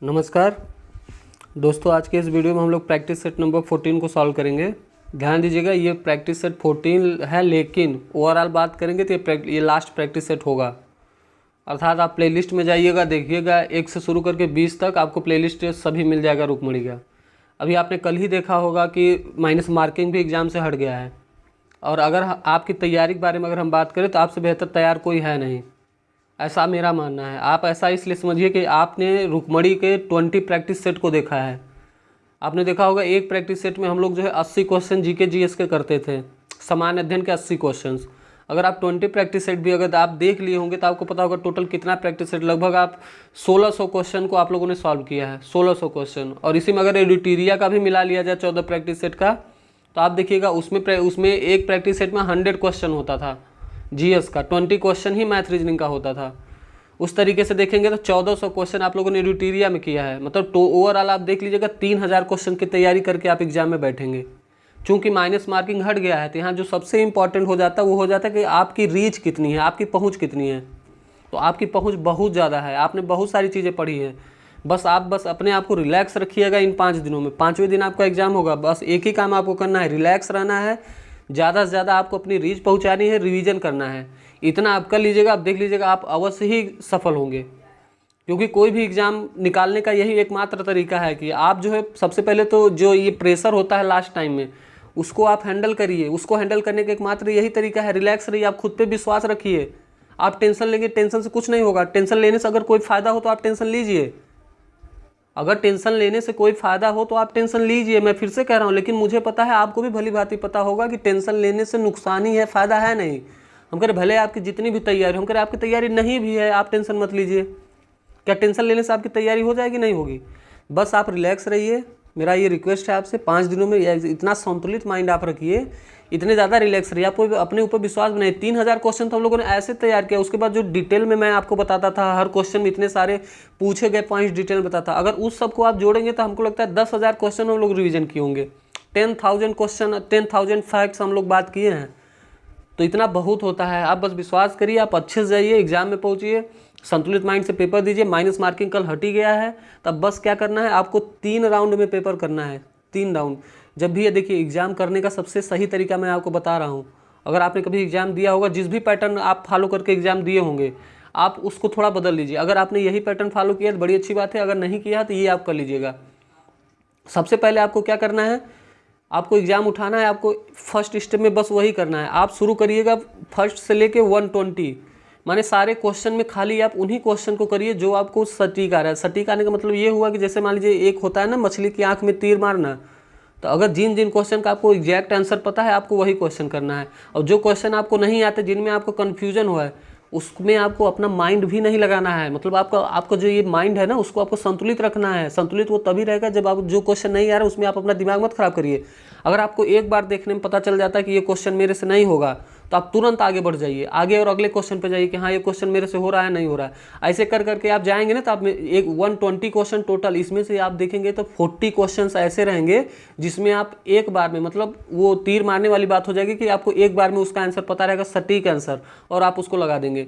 नमस्कार दोस्तों, आज के इस वीडियो में हम लोग प्रैक्टिस सेट नंबर 14 को सॉल्व करेंगे। ध्यान दीजिएगा, ये प्रैक्टिस सेट 14 है, लेकिन ओवरऑल बात करेंगे तो ये लास्ट प्रैक्टिस सेट होगा। अर्थात आप प्लेलिस्ट में जाइएगा, देखिएगा 1 से शुरू करके 20 तक आपको प्लेलिस्ट सभी मिल जाएगा रुक्मणी का। अभी आपने कल ही देखा होगा कि माइनस मार्किंग भी एग्ज़ाम से हट गया है। और अगर आपकी तैयारी के बारे में अगर हम बात करें तो आपसे बेहतर तैयार कोई है नहीं, ऐसा मेरा मानना है। आप ऐसा इसलिए समझिए कि आपने रुक्मणी के 20 प्रैक्टिस सेट को देखा है। आपने देखा होगा एक प्रैक्टिस सेट में हम लोग जो है 80 क्वेश्चन जीके जीएस के करते थे, सामान्य अध्ययन के 80 क्वेश्चंस। अगर आप 20 प्रैक्टिस सेट भी अगर आप देख लिए होंगे तो आपको पता होगा टोटल कितना प्रैक्टिस सेट, लगभग आप 1600 क्वेश्चन को आप लोगों ने सॉल्व किया है, 1600 क्वेश्चन। और इसी में अगर एडिटोरिया का भी मिला लिया जाए 14 प्रैक्टिस सेट का, तो आप देखिएगा उसमें एक प्रैक्टिस सेट में 100 क्वेश्चन होता था जीएस का, 20 क्वेश्चन ही मैथ रीजनिंग का होता था। उस तरीके से देखेंगे तो 1400 क्वेश्चन आप लोगों ने एडिटोरिया में किया है। मतलब ओवरऑल आप देख लीजिएगा 3000 क्वेश्चन की तैयारी करके आप एग्जाम में बैठेंगे। चूंकि माइनस मार्किंग हट गया है तो यहाँ जो सबसे इंपॉर्टेंट हो जाता है वो हो जाता है कि आपकी रीच कितनी है, आपकी पहुँच कितनी है। तो आपकी पहुँच बहुत ज़्यादा है, आपने बहुत सारी चीज़ें पढ़ी हैं। बस अपने आप को रिलैक्स रखिएगा। इन 5 दिनों में 5वें दिन आपका एग्जाम होगा, बस एक ही काम आपको करना है, रिलैक्स रहना है। ज़्यादा से ज़्यादा आपको अपनी रीच पहुँचानी है, रिवीजन करना है। इतना आप कर लीजिएगा, आप देख लीजिएगा, आप अवश्य ही सफल होंगे। क्योंकि कोई भी एग्ज़ाम निकालने का यही एकमात्र तरीका है कि आप जो है सबसे पहले तो जो ये प्रेशर होता है लास्ट टाइम में, उसको आप हैंडल करिए। उसको हैंडल करने का एकमात्र यही तरीका है, रिलैक्स रहिए, आप खुद पे विश्वास रखिए। आप टेंशन लेंगे, टेंशन से कुछ नहीं होगा। टेंशन लेने से अगर कोई फ़ायदा हो तो आप टेंशन लीजिए, अगर टेंशन लेने से कोई फ़ायदा हो तो आप टेंशन लीजिए। मैं फिर से कह रहा हूँ, लेकिन मुझे पता है, आपको भी भली भांति पता होगा कि टेंशन लेने से नुकसान ही है, फ़ायदा है नहीं। हम कह रहे भले आपकी जितनी भी तैयारी, हम कह रहे आपकी तैयारी नहीं भी है, आप टेंशन मत लीजिए। क्या टेंशन लेने से आपकी तैयारी हो जाएगी? नहीं होगी। बस आप रिलैक्स रहिए, मेरा ये रिक्वेस्ट है आपसे। 5 दिनों में इतना संतुलित माइंड आप रखिए, इतने ज़्यादा रिलैक्स रहिए, आपको अपने ऊपर विश्वास बनाइए। 3000 क्वेश्चन तो हम लोगों ने ऐसे तैयार किया, उसके बाद जो डिटेल में मैं आपको बताता था, हर क्वेश्चन में इतने सारे पूछे गए पॉइंट्स डिटेल में बताता। अगर उस सबको आप जोड़ेंगे तो हमको लगता है 10,000 क्वेश्चन हम लोग रिविजन किए होंगे। 10,000 क्वेश्चन, 10,000 फैक्ट्स हम लोग बात किए हैं। तो इतना बहुत होता है। आप बस विश्वास करिए, आप अच्छे से जाइए, एग्जाम में पहुंचिए, संतुलित माइंड से पेपर दीजिए। माइनस मार्किंग कल हट ही गया है, तब बस क्या करना है, आपको 3 राउंड में पेपर करना है। 3 राउंड। जब भी ये देखिए, एग्जाम करने का सबसे सही तरीका मैं आपको बता रहा हूँ। अगर आपने कभी एग्जाम दिया होगा, जिस भी पैटर्न आप फॉलो करके एग्जाम दिए होंगे, आप उसको थोड़ा बदल लीजिए। अगर आपने यही पैटर्न फॉलो किया तो बड़ी अच्छी बात है, अगर नहीं किया तो ये आप कर लीजिएगा। सबसे पहले आपको क्या करना है, आपको एग्ज़ाम उठाना है। आपको फर्स्ट स्टेप में बस वही करना है। आप शुरू करिएगा फर्स्ट से लेके 120, माने सारे क्वेश्चन में खाली आप उन्हीं क्वेश्चन को करिए जो आपको सटीक आ रहा है। सटीक आने का मतलब ये हुआ कि जैसे मान लीजिए एक होता है ना, मछली की आंख में तीर मारना। तो अगर जिन जिन क्वेश्चन का आपको एग्जैक्ट आंसर पता है, आपको वही क्वेश्चन करना है। और जो क्वेश्चन आपको नहीं आते, जिनमें आपको कन्फ्यूजन हुआ है, उसमें आपको अपना माइंड भी नहीं लगाना है। मतलब आपका जो ये माइंड है ना, उसको आपको संतुलित रखना है। संतुलित वो तभी रहेगा जब आप जो क्वेश्चन नहीं आ रहा है उसमें आप अपना दिमाग मत खराब करिए। अगर आपको एक बार देखने में पता चल जाता है कि ये क्वेश्चन मेरे से नहीं होगा, तो आप तुरंत आगे बढ़ जाइए, आगे और अगले क्वेश्चन पे जाइए कि हाँ ये क्वेश्चन मेरे से हो रहा है, नहीं हो रहा है। ऐसे कर करके आप जाएंगे ना, तो आप एक 120 क्वेश्चन टोटल, इसमें से आप देखेंगे तो 40 क्वेश्चन ऐसे रहेंगे जिसमें आप एक बार में, मतलब वो तीर मारने वाली बात हो जाएगी कि आपको एक बार में उसका आंसर पता रहेगा, सटीक आंसर, और आप उसको लगा देंगे।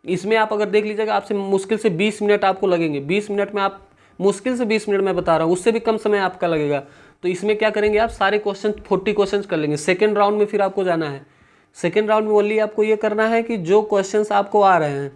इसमें आप अगर देख लीजिएगा, आपसे मुश्किल से 20 मिनट आपको लगेंगे। 20 मिनट में आप, मुश्किल से 20 मिनट मैं बता रहा हूँ, उससे भी कम समय आपका लगेगा। तो इसमें क्या करेंगे, आप सारे क्वेश्चन 40 क्वेश्चन कर लेंगे। सेकेंड राउंड में फिर आपको जाना है। सेकेंड राउंड में ओनली आपको ये करना है कि जो क्वेश्चंस आपको आ रहे हैं,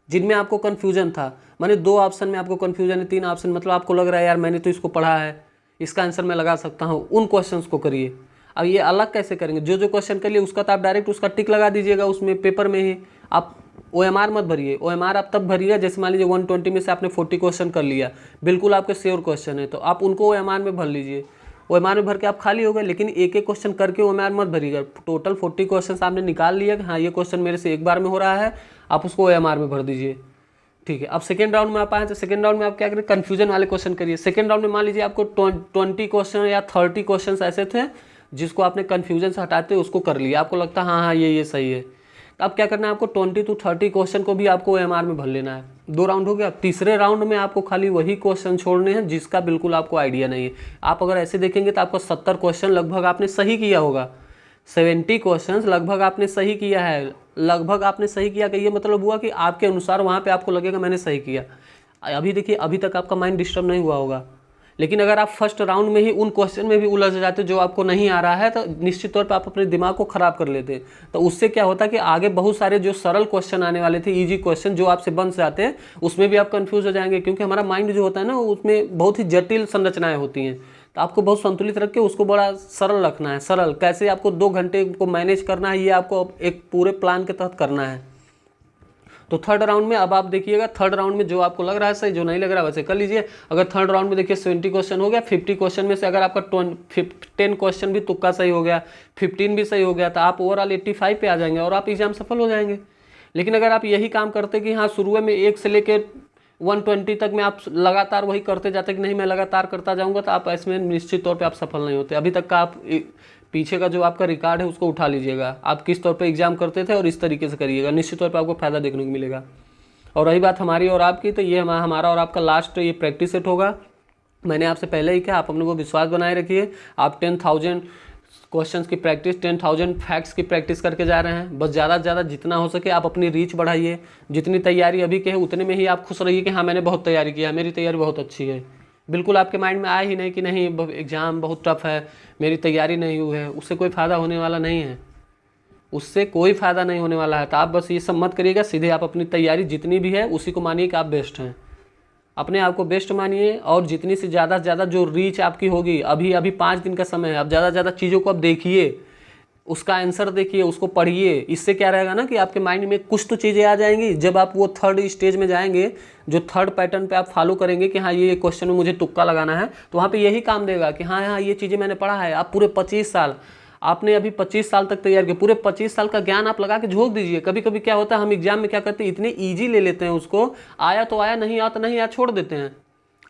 जिनमें आपको कन्फ्यूजन था, माने 2 ऑप्शन में आपको कन्फ्यूजन है, 3 ऑप्शन, मतलब आपको लग रहा है यार मैंने तो इसको पढ़ा है, इसका आंसर मैं लगा सकता हूँ, उन क्वेश्चंस को करिए। अब ये अलग कैसे करेंगे, जो जो क्वेश्चन कर लिए उसका तो आप डायरेक्ट उसका टिक लगा दीजिएगा उसमें पेपर में ही। आप OMR मत भरिए। OMR आप तब भरिएगा जैसे मान लीजिए 120 में से आपने 40 क्वेश्चन कर लिया, बिल्कुल आपके श्योर क्वेश्चन है, तो आप उनको OMR में भर लीजिए। OMR में भर के आप खाली हो गए, लेकिन एक एक क्वेश्चन करके OMR मत भरिएगा। टोटल 40 क्वेश्चन आपने निकाल लिया कि हाँ ये क्वेश्चन मेरे से एक बार में हो रहा है, आप उसको OMR में भर दीजिए। ठीक है। अब सेकेंड राउंड में आप आए तो सेकेंड राउंड में आप क्या करें, कन्फ्यूजन वाले क्वेश्चन करिए। सेकेंड राउंड में मान लीजिए आपको 20 क्वेश्चन या 30 क्वेश्चन ऐसे थे जिसको आपने कन्फ्यूजन से हटाते उसको कर लिया, आपको लगता है हाँ ये सही है। तो अब क्या करना है, आपको 20 to 30 क्वेश्चन को भी आपको OMR में भर लेना है। 2 राउंड हो गया। तीसरे राउंड में आपको खाली वही क्वेश्चन छोड़ने हैं जिसका बिल्कुल आपको आइडिया नहीं है। आप अगर ऐसे देखेंगे तो आपको 70 क्वेश्चन लगभग आपने सही किया होगा, 70 क्वेश्चन लगभग आपने सही किया है। लगभग आपने सही किया कि ये मतलब हुआ कि आपके अनुसार वहाँ पे आपको लगेगा मैंने सही किया। अभी देखिए, अभी तक आपका माइंड डिस्टर्ब नहीं हुआ होगा। लेकिन अगर आप फर्स्ट राउंड में ही उन क्वेश्चन में भी उलझ जाते जो आपको नहीं आ रहा है, तो निश्चित तौर पे आप अपने दिमाग को खराब कर लेते। तो उससे क्या होता कि आगे बहुत सारे जो सरल क्वेश्चन आने वाले थे, इजी क्वेश्चन जो आपसे बन जाते हैं, उसमें भी आप कंफ्यूज हो जाएंगे, क्योंकि हमारा माइंड जो होता है ना, उसमें बहुत ही जटिल संरचनाएं होती हैं। तो आपको बहुत संतुलित रख के उसको बड़ा सरल रखना है। सरल कैसे, आपको 2 घंटे को मैनेज करना है, ये आपको एक पूरे प्लान के तहत करना है। तो थर्ड राउंड में अब आप देखिएगा, थर्ड राउंड में जो आपको लग रहा है सही, जो नहीं लग रहा है वैसे कर लीजिए। अगर थर्ड राउंड में देखिए 70 क्वेश्चन हो गया, 50 क्वेश्चन में से अगर आपका 10 क्वेश्चन भी तुक्का सही हो गया, 15 भी सही हो गया, तो आप ओवरऑल 85 पे आ जाएंगे और आप एग्जाम सफल हो जाएंगे। लेकिन अगर आप यही काम करते कि हाँ शुरू में 1 से लेकर 120 तक में आप लगातार वही करते जाते कि नहीं मैं लगातार करता जाऊंगा, तो आप इसमें निश्चित तौर पे आप सफल नहीं होते। अभी तक का आप पीछे का जो आपका रिकॉर्ड है उसको उठा लीजिएगा, आप किस तौर पे एग्जाम करते थे और इस तरीके से करिएगा, निश्चित तौर पे आपको फायदा देखने को मिलेगा। और रही बात हमारी और आपकी, तो ये हमारा और आपका लास्ट ये प्रैक्टिस सेट होगा। मैंने आपसे पहले ही कहा, आप अपने को विश्वास बनाए रखिए। आप 10,000 क्वेश्चंस की प्रैक्टिस, 10,000 फैक्ट्स की प्रैक्टिस करके जा रहे हैं। बस ज़्यादा से ज़्यादा जितना हो सके आप अपनी रीच बढ़ाइए। जितनी तैयारी अभी के है उतने में ही आप खुश रहिए कि हाँ मैंने बहुत तैयारी किया, मेरी तैयारी बहुत अच्छी है। बिल्कुल आपके माइंड में आए ही नहीं कि नहीं एग्ज़ाम बहुत टफ है, मेरी तैयारी नहीं हुई है, उससे कोई फ़ायदा होने वाला नहीं है, उससे कोई फ़ायदा नहीं होने वाला है। तो आप बस ये सब मत करिएगा, सीधे आप अपनी तैयारी जितनी भी है उसी को मानिए कि आप बेस्ट हैं। अपने आप को बेस्ट मानिए और जितनी से ज़्यादा जो रीच आपकी होगी, अभी 5 दिन का समय है, आप ज़्यादा से ज़्यादा चीज़ों को आप देखिए, उसका आंसर देखिए, उसको पढ़िए। इससे क्या रहेगा ना कि आपके माइंड में कुछ तो चीज़ें आ जाएंगी। जब आप वो थर्ड स्टेज में जाएंगे, जो थर्ड पैटर्न पे आप फॉलो करेंगे कि हाँ ये क्वेश्चन में मुझे तुक्का लगाना है, तो वहाँ पे यही काम देगा कि हाँ ये चीज़ें मैंने पढ़ा है। आप पूरे 25 साल, आपने अभी 25 साल तक तैयार किया, पूरे 25 साल का ज्ञान आप लगा के झोंक दीजिए। कभी कभी क्या होता है, हम एग्जाम में क्या करते हैं, इतने ईजी ले लेते हैं उसको, आया तो आया, नहीं आया तो नहीं आया, छोड़ देते हैं।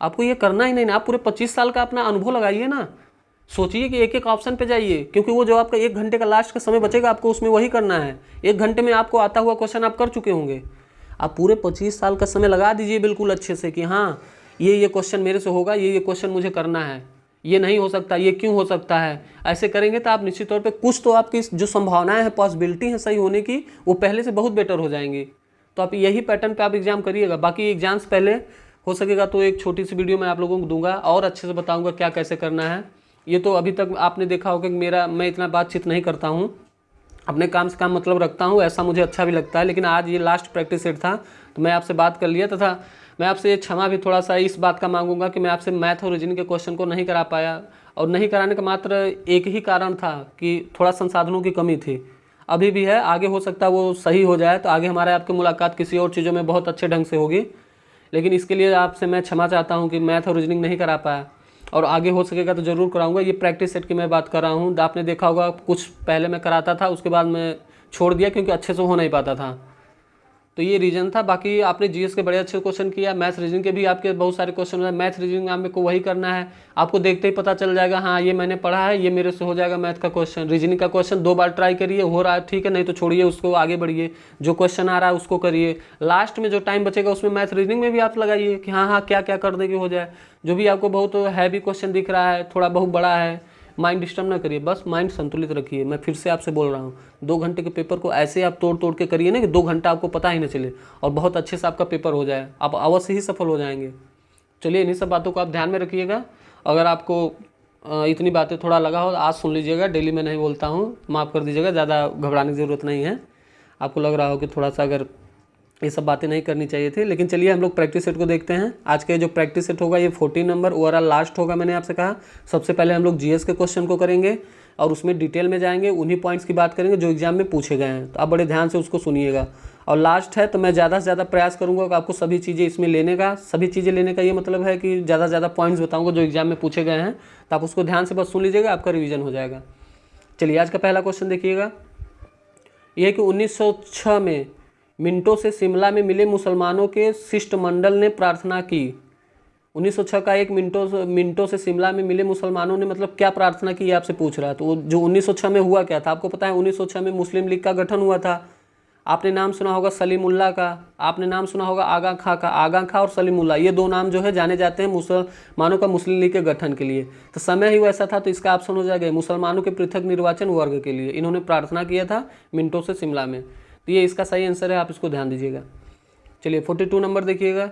आपको ये करना ही नहीं ना, आप पूरे 25 साल का अपना अनुभव लगाइए ना। सोचिए कि एक एक ऑप्शन पे जाइए, क्योंकि वो जो आपका 1 घंटे का लास्ट का समय बचेगा, आपको उसमें वही करना है। 1 घंटे में आपको आता हुआ क्वेश्चन आप कर चुके होंगे। आप पूरे 25 साल का समय लगा दीजिए बिल्कुल अच्छे से कि हाँ ये क्वेश्चन मेरे से होगा, ये क्वेश्चन मुझे करना है, ये नहीं हो सकता, ये क्यों हो सकता है। ऐसे करेंगे तो आप निश्चित तौर पे कुछ तो आपकी जो संभावनाएं हैं, पॉसिबिलिटी है सही होने की, वो पहले से बहुत बेटर हो जाएंगी। तो आप यही पैटर्न पे आप एग्जाम करिएगा। बाकी एग्जाम्स पहले हो सकेगा तो एक छोटी सी वीडियो मैं आप लोगों को दूंगा और अच्छे से बताऊंगा क्या कैसे करना है। ये तो अभी तक आपने देखा होगा कि मैं इतना बातचीत नहीं करता हूँ, अपने काम से काम मतलब रखता हूँ, ऐसा मुझे अच्छा भी लगता है। लेकिन आज ये लास्ट प्रैक्टिस सेट था तो मैं आपसे बात कर लिया, तथा मैं आपसे क्षमा भी थोड़ा सा इस बात का मांगूंगा कि मैं आपसे मैथ और रीजनिंग के क्वेश्चन को नहीं करा पाया। और नहीं कराने का मात्र एक ही कारण था कि थोड़ा संसाधनों की कमी थी, अभी भी है, आगे हो सकता है वो सही हो जाए, तो आगे हमारे आपकी मुलाकात किसी और चीज़ों में बहुत अच्छे ढंग से होगी। लेकिन इसके लिए आपसे मैं क्षमा चाहता हूँ कि मैथ और रीजनिंग नहीं करा पाया, और आगे हो सकेगा तो ज़रूर कराऊंगा। ये प्रैक्टिस सेट की मैं बात कर रहा हूँ। आपने देखा होगा कुछ पहले मैं कराता था, उसके बाद मैं छोड़ दिया क्योंकि अच्छे से हो नहीं पाता था। तो ये रीजन था। बाकी आपने जीएस के बड़े अच्छे क्वेश्चन किया, मैथ रीजनिंग के भी आपके बहुत सारे क्वेश्चन हैं। मैथ रीजनिंग आपको वही करना है, आपको देखते ही पता चल जाएगा हाँ ये मैंने पढ़ा है, ये मेरे से हो जाएगा मैथ का क्वेश्चन। रीजनिंग का क्वेश्चन 2 बार ट्राई करिए, हो रहा है ठीक है, नहीं तो छोड़िए उसको, आगे बढ़िए, जो क्वेश्चन आ रहा है उसको करिए। लास्ट में जो टाइम बचेगा उसमें मैथ रीजनिंग में भी आप लगाइए कि हाँ क्या क्या कर देंगे हो जाए। जो भी आपको बहुत हैवी क्वेश्चन दिख रहा है, थोड़ा बहुत बड़ा है, माइंड डिस्टर्ब ना करिए, बस माइंड संतुलित रखिए। मैं फिर से आपसे बोल रहा हूँ, 2 घंटे के पेपर को ऐसे आप तोड़ के करिए ना कि 2 घंटा आपको पता ही ना चले और बहुत अच्छे से आपका पेपर हो जाए, आप अवश्य ही सफल हो जाएंगे। चलिए इन्हीं सब बातों को आप ध्यान में रखिएगा। अगर आपको इतनी बातें थोड़ा लगा हो आज सुन लीजिएगा, डेली मैं नहीं बोलता हूँ, माफ़ कर दीजिएगा, ज़्यादा घबराने की ज़रूरत नहीं है। आपको लग रहा हो कि थोड़ा सा अगर ये सब बातें नहीं करनी चाहिए थी, लेकिन चलिए हम लोग प्रैक्टिस सेट को देखते हैं। आज का जो प्रैक्टिस सेट होगा ये 14 नंबर ओवरऑल लास्ट होगा। मैंने आपसे कहा सबसे पहले हम लोग जीएस के क्वेश्चन को करेंगे और उसमें डिटेल में जाएंगे, उन्हीं पॉइंट्स की बात करेंगे जो एग्जाम में पूछे गए हैं। तो आप बड़े ध्यान से उसको सुनिएगा। और लास्ट है तो मैं ज़्यादा से ज़्यादा प्रयास करूँगा कि आपको सभी चीज़ें इसमें लेने का, सभी चीज़ें लेने का ये मतलब है कि ज़्यादा से ज़्यादा पॉइंट्स बताऊँगा जो एग्जाम में पूछे गए हैं। तो आप उसको ध्यान से बस सुन लीजिएगा, आपका रिविजन हो जाएगा। चलिए आज का पहला क्वेश्चन देखिएगा, यह है कि 1906 में मिंटो से शिमला में मिले मुसलमानों के शिष्टमंडल ने प्रार्थना की। 1906 का एक मिंटो से शिमला में मिले मुसलमानों ने मतलब क्या प्रार्थना की, आपसे पूछ रहा है। तो जो 1906 में हुआ क्या था आपको पता है। 1906 में मुस्लिम लीग का गठन हुआ था। आपने नाम सुना होगा सलीमुल्लाह का, आपने नाम सुना होगा आगा खां का। आगा खां और सलीमुल्लाह ये 2 नाम जो है जाने जाते हैं मुसलमानों का मुस्लिम लीग के गठन के लिए। तो समय ही वैसा था, तो इसका ऑप्शन हो जाएगा मुसलमानों के पृथक निर्वाचन वर्ग के लिए इन्होंने प्रार्थना किया था मिंटो से शिमला में। तो ये इसका सही आंसर है, आप इसको ध्यान दीजिएगा। चलिए 42 नंबर देखिएगा,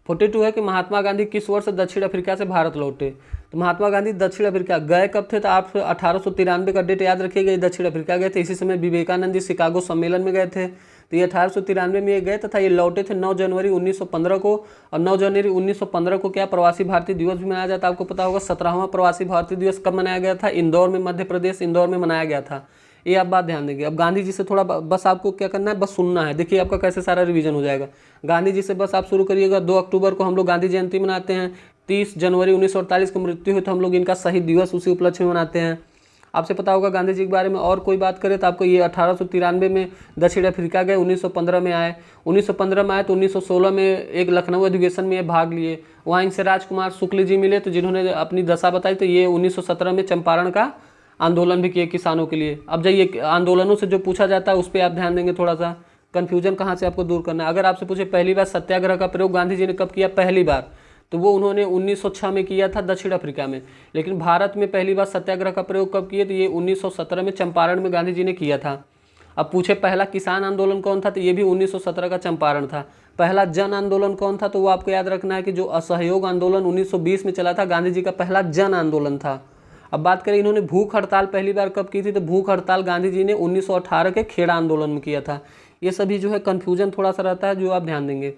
42 है कि महात्मा गांधी किस वर्ष दक्षिण अफ्रीका से भारत लौटे। तो महात्मा गांधी दक्षिण अफ्रीका गए कब थे, तो आप 1893 का डेट याद रखिएगा, ये दक्षिण अफ्रीका गए थे। इसी समय विवेकानंद जी शिकागो सम्मेलन में गए थे, तो ये 1893 में ये गए तथा ये लौटे थे 9 जनवरी 1915 को। और 9 जनवरी 1915 को क्या प्रवासी भारतीय दिवस भी मनाया जाता है, आपको पता होगा। 17वां प्रवासी भारतीय दिवस कब मनाया गया था, इंदौर में, मध्य प्रदेश इंदौर में मनाया गया था। ये आप बात ध्यान देंगे। अब गांधी जी से थोड़ा बस आपको क्या करना है, बस सुनना है। देखिए आपका कैसे सारा रिवीजन हो जाएगा। गांधी जी से बस आप शुरू करिएगा। 2 अक्टूबर को हम लोग गांधी जयंती मनाते हैं। 30 जनवरी 1948 को मृत्यु हुई तो हम लोग इनका शहीद दिवस उसी उपलक्ष्य में मनाते हैं। आपसे पता होगा गांधी जी के बारे में और कोई बात करें तो आपको ये 1893 में दक्षिण अफ्रीका गए, 1915 में आए। 1915 में आए तो 1916 में एक लखनऊ अधिवेशन में भाग लिए। वहाँ इनसे राजकुमार शुक्ल जी मिले, तो जिन्होंने अपनी दशा बताई। तो ये 1917 में चंपारण का आंदोलन भी किए किसानों के लिए। अब जाइए आंदोलनों से जो पूछा जाता है उस पर आप ध्यान देंगे, थोड़ा सा कन्फ्यूजन कहाँ से आपको दूर करना है। अगर आपसे पूछे पहली बार सत्याग्रह का प्रयोग गांधी जी ने कब किया पहली बार, तो वो उन्होंने 1906 में किया था दक्षिण अफ्रीका में। लेकिन भारत में पहली बार सत्याग्रह का प्रयोग कब किए, तो ये 1917 में चंपारण में गांधी जी ने किया था। अब पूछे पहला किसान आंदोलन कौन था, तो ये भी 1917 का चंपारण था। पहला जन आंदोलन कौन था, तो वो आपको याद रखना है कि जो असहयोग आंदोलन 1920 में चला था, गांधी जी का पहला जन आंदोलन था। अब बात करें इन्होंने भूख हड़ताल पहली बार कब की थी, तो भूख हड़ताल गांधी जी ने 1918 के खेड़ा आंदोलन में किया था। ये सभी जो है कन्फ्यूजन थोड़ा सा रहता है, जो आप ध्यान देंगे।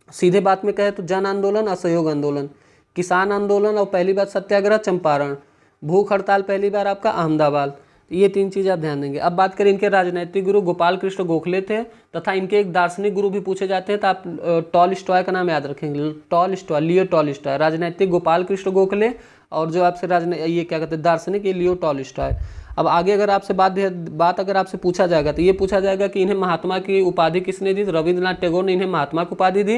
सीधे बात में कहे तो जन आंदोलन, असहयोग आंदोलन, किसान आंदोलन और पहली बार सत्याग्रह चंपारण, भूख हड़ताल पहली बार आपका अहमदाबाद। ये 3 चीज़ आप ध्यान देंगे। अब बात करें इनके राजनीतिक गुरु गोपाल कृष्ण गोखले थे, तथा इनके एक दार्शनिक गुरु भी पूछे जाते हैं, तो आप टॉलस्टॉय का नाम याद रखेंगे। टॉलस्टॉय, लियो टॉलस्टॉय। राजनीतिक गोपाल कृष्ण गोखले, और जो आपसे ये क्या कहते हैं दार्शनिक, ये लियो टॉलस्टॉय। अब आगे अगर आपसे बात अगर आपसे पूछा जाएगा तो ये पूछा जाएगा कि इन्हें महात्मा की उपाधि किसने दी। रविंद्रनाथ टैगोर ने इन्हें महात्मा की उपाधि दी,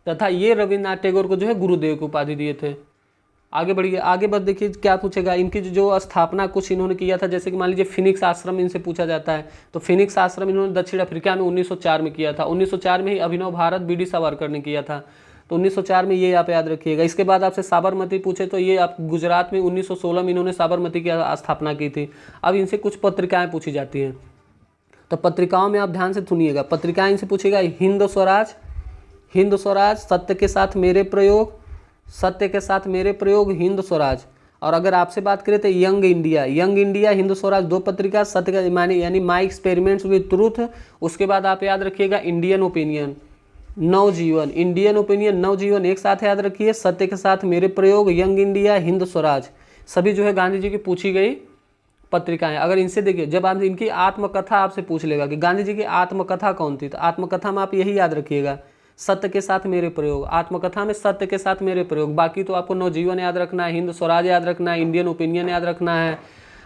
तथा ये रविंद्रनाथ टैगोर को जो है गुरुदेव की उपाधि दिए थे। आगे बढ़िए, आगे बस देखिए क्या पूछेगा। इनकी जो स्थापना कुछ इन्होंने किया था, जैसे कि मान लीजिए फिनिक्स आश्रम इनसे पूछा जाता है, तो फिनिक्स आश्रम इन्होंने दक्षिण अफ्रीका में 1904 में किया था। 1904 में ही अभिनव भारत बीडी सावरकर ने किया था, तो 1904 में ये आप याद रखिएगा। इसके बाद आपसे साबरमती पूछे तो ये आप गुजरात में 1916 में इन्होंने साबरमती की स्थापना की थी। अब इनसे कुछ पत्रिकाएं पूछी जाती हैं, तो पत्रिकाओं में आप ध्यान से सुनिएगा। पत्रिकाएं इनसे पूछेगा हिंद स्वराज, हिंद स्वराज, सत्य के साथ मेरे प्रयोग, सत्य के साथ मेरे प्रयोग, हिंद स्वराज। और अगर आपसे बात करें तो young India, young India, Hind Swaraj 2 पत्रिका, सत्य का मानी यानी माई एक्सपेरिमेंट्स विद ट्रूथ। उसके बाद आप याद रखिएगा इंडियन ओपिनियन, नवजीवन, इंडियन ओपिनियन, नवजीवन एक साथ याद रखिए। सत्य के साथ मेरे प्रयोग, यंग इंडिया, हिंद स्वराज, सभी जो है गांधी जी की पूछी गई पत्रिकाएं। अगर इनसे देखिए, जब आप इनकी आत्मकथा आपसे पूछ लेगा कि गांधी जी की आत्मकथा कौन थी, तो आत्मकथा में आप यही याद रखिएगा, सत्य के साथ मेरे प्रयोग। आत्मकथा में सत्य के साथ मेरे प्रयोग। बाकी तो आपको नवजीवन याद रखना है, हिंद स्वराज याद रखना है, इंडियन ओपिनियन याद रखना है,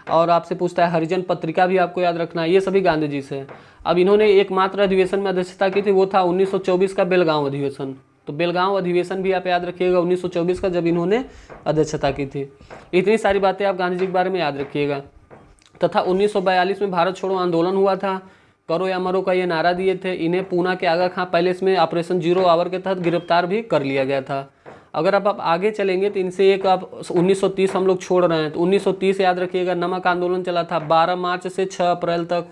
और आपसे पूछता है हरिजन पत्रिका भी आपको याद रखना है। ये सभी गांधी जी से। अब इन्होंने एकमात्र अधिवेशन में अध्यक्षता की थी, वो था 1924 का बेलगांव अधिवेशन। तो बेलगांव अधिवेशन भी आप याद रखिएगा 1924 का, जब इन्होंने अध्यक्षता की थी। इतनी सारी बातें आप गांधी जी के बारे में याद रखिएगा। तथा 1942 में भारत छोड़ो आंदोलन हुआ था, करो या मरो का ये नारा दिए थे। इन्हें पूना के आगा खां पैलेस में ऑपरेशन जीरो आवर के तहत गिरफ्तार भी कर लिया गया था। अगर आप आगे चलेंगे तो इनसे एक आप 1930 हम लोग छोड़ रहे हैं, तो 1930 याद रखिएगा नमक आंदोलन चला था। 12 मार्च से 6 अप्रैल तक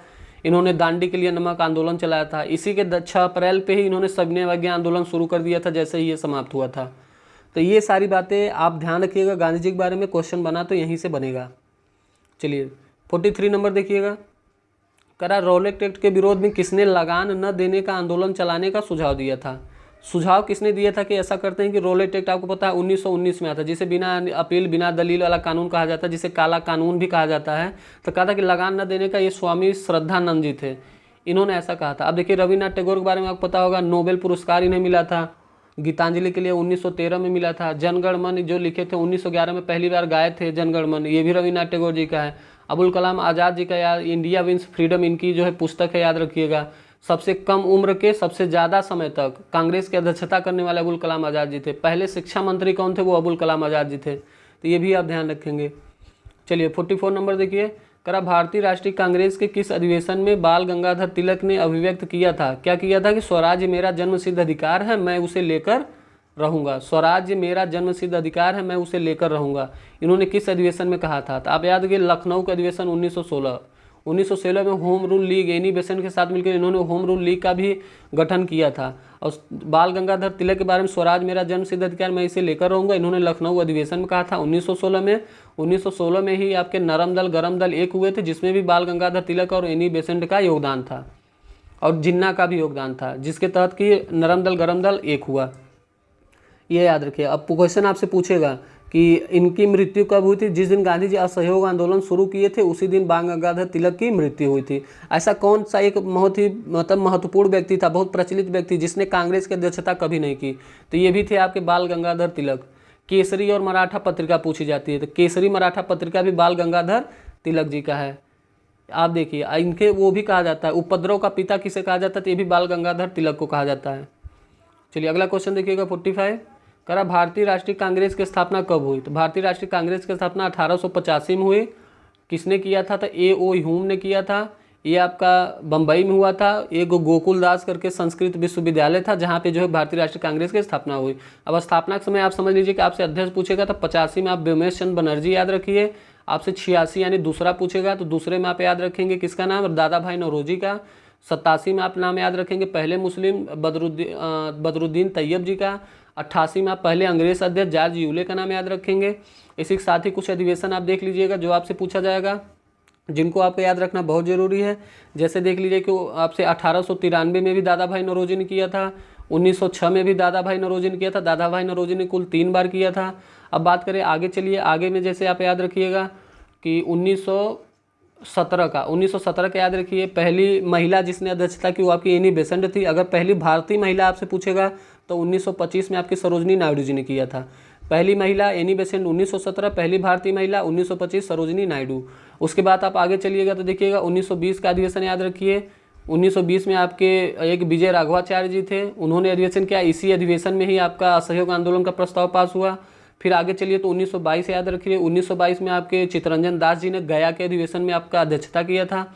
इन्होंने दांडी के लिए नमक आंदोलन चलाया था। इसी के 6 अप्रैल पे ही इन्होंने सविनय अवज्ञा आंदोलन शुरू कर दिया था, जैसे ही ये समाप्त हुआ था। तो ये सारी बातें आप ध्यान रखिएगा। गांधी जी के बारे में क्वेश्चन बना तो यहीं से बनेगा। चलिए 43 नंबर देखिएगा। करा रॉलेट एक्ट के विरोध में किसने लगान न देने का आंदोलन चलाने का सुझाव दिया था। सुझाव किसने दिया था कि ऐसा करते हैं कि रॉलेट एक्ट आपको पता है 1919 में आता, जिसे बिना अपील बिना दलील वाला कानून कहा जाता है, जिसे काला कानून भी कहा जाता है। तो कहा था कि लगान न देने का, ये स्वामी श्रद्धानंद जी थे, इन्होंने ऐसा कहा था। अब देखिए रविन्द्रनाथ टैगोर के बारे में आपको पता होगा, नोबेल पुरस्कार इन्हें मिला था। गीतांजलि के लिए 1913 में मिला था। जनगण मन जो लिखे थे 1911 में पहली बार गाए थे जनगण मन, ये भी रविन्द्रनाथ टैगोर जी का है। अबुल कलाम आज़ाद जी का याद, इंडिया विंस फ्रीडम, इनकी जो है पुस्तक है, याद रखिएगा। सबसे कम उम्र के सबसे ज़्यादा समय तक कांग्रेस की अध्यक्षता करने वाले अबुल कलाम आज़ाद जी थे। पहले शिक्षा मंत्री कौन थे, वो अबुल कलाम आज़ाद जी थे। तो ये भी आप ध्यान रखेंगे। चलिए 44 नंबर देखिए। करा भारतीय राष्ट्रीय कांग्रेस के किस अधिवेशन में बाल गंगाधर तिलक ने अभिव्यक्त किया था, क्या किया था कि स्वराज्य मेरा जन्मसिद्ध अधिकार है, मैं उसे लेकर रहूंगा। स्वराज्य मेरा जन्मसिद्ध अधिकार है, मैं उसे लेकर रहूंगा। इन्होंने किस अधिवेशन में कहा था, तो आप याद रखिए लखनऊ का अधिवेशन 1916। 1916 में home rule league Annie Besant के साथ मिलकर इन्होंने होम रूल लीग का भी गठन किया था। और बाल गंगाधर तिलक के बारे में स्वराज मेरा जन्म सिद्ध अधिकार, मैं इसे लेकर रहूँगा, इन्होंने लखनऊ अधिवेशन में कहा था 1916 में। 1916 में ही आपके नरम दल गरम दल एक हुए थे, जिसमें भी बाल गंगाधर तिलक और एनी बेसेंट का योगदान था और जिन्ना का भी योगदान था, जिसके तहत कि नरम दल गरम दल एक हुआ। ये याद रखिए। अब क्वेश्चन आपसे पूछेगा कि इनकी मृत्यु कब हुई थी? जिस दिन गांधी जी असहयोग आंदोलन शुरू किए थे उसी दिन बाल गंगाधर तिलक की मृत्यु हुई थी। ऐसा कौन सा एक बहुत ही महत्वपूर्ण व्यक्ति था, बहुत प्रचलित व्यक्ति, जिसने कांग्रेस की अध्यक्षता कभी नहीं की? तो ये भी थे आपके बाल गंगाधर तिलक। केसरी और मराठा पत्रिका पूछी जाती है, तो केसरी मराठा पत्रिका भी बाल गंगाधर तिलक जी का है। आप देखिए इनके वो भी कहा जाता है, उपद्रव का पिता किसे कहा जाता है? तो ये भी बाल गंगाधर तिलक को कहा जाता है। चलिए अगला क्वेश्चन देखिएगा 45। करा भारतीय राष्ट्रीय कांग्रेस की स्थापना कब हुई? तो भारतीय राष्ट्रीय कांग्रेस की स्थापना 1885 में हुई। किसने किया था? तो A.O. ह्यूम ने किया था। ये आपका बम्बई में हुआ था। एक गोकुल दास करके संस्कृत विश्वविद्यालय था जहाँ पे जो है भारतीय राष्ट्रीय कांग्रेस की स्थापना हुई। अब स्थापना के समय आप समझ लीजिए कि आपसे अध्यक्ष पूछेगा तो 85 में आप व्योमेश चंद्र बनर्जी याद रखिए। आपसे 86 यानी दूसरा पूछेगा तो दूसरे में आप याद रखेंगे किसका नाम? दादा भाई नौरोजी का। 87 में आप नाम याद रखेंगे पहले मुस्लिम बदरुद्दीन तैयब जी का। 88 में आप पहले अंग्रेज अध्यक्ष जॉर्ज यूले का नाम याद रखेंगे। इसी के साथ ही कुछ अधिवेशन आप देख लीजिएगा जो आपसे पूछा जाएगा, जिनको आपको याद रखना बहुत ज़रूरी है। जैसे देख लीजिए कि आपसे 1893 में भी दादा भाई नौरोजी ने किया था। 1906 में भी दादा भाई नौरोजी ने किया था। दादा भाई नौरोजी ने कुल 3 बार किया था। अब बात करें आगे, चलिए आगे में जैसे आप याद रखिएगा कि 1917 का याद रखिए। पहली महिला जिसने अध्यक्षता की वो आपकी एनी बेसेंट थी। अगर पहली भारतीय महिला आपसे पूछेगा तो 1925 में आपकी सरोजनी नायडू जी ने किया था। पहली महिला एनी बेसेंट 1917, पहली भारतीय महिला 1925 सरोजनी नायडू। उसके बाद आप आगे चलिएगा तो देखिएगा 1920 का अधिवेशन याद रखिए। 1920 में आपके एक विजय राघवाचार्य जी थे, उन्होंने अधिवेशन किया। इसी अधिवेशन में ही आपका असहयोग आंदोलन का प्रस्ताव पास हुआ। फिर आगे चलिए तो 1922 याद रखिए। 1922 में आपके चित्तरंजन दास जी ने गया के अधिवेशन में आपका अध्यक्षता किया था।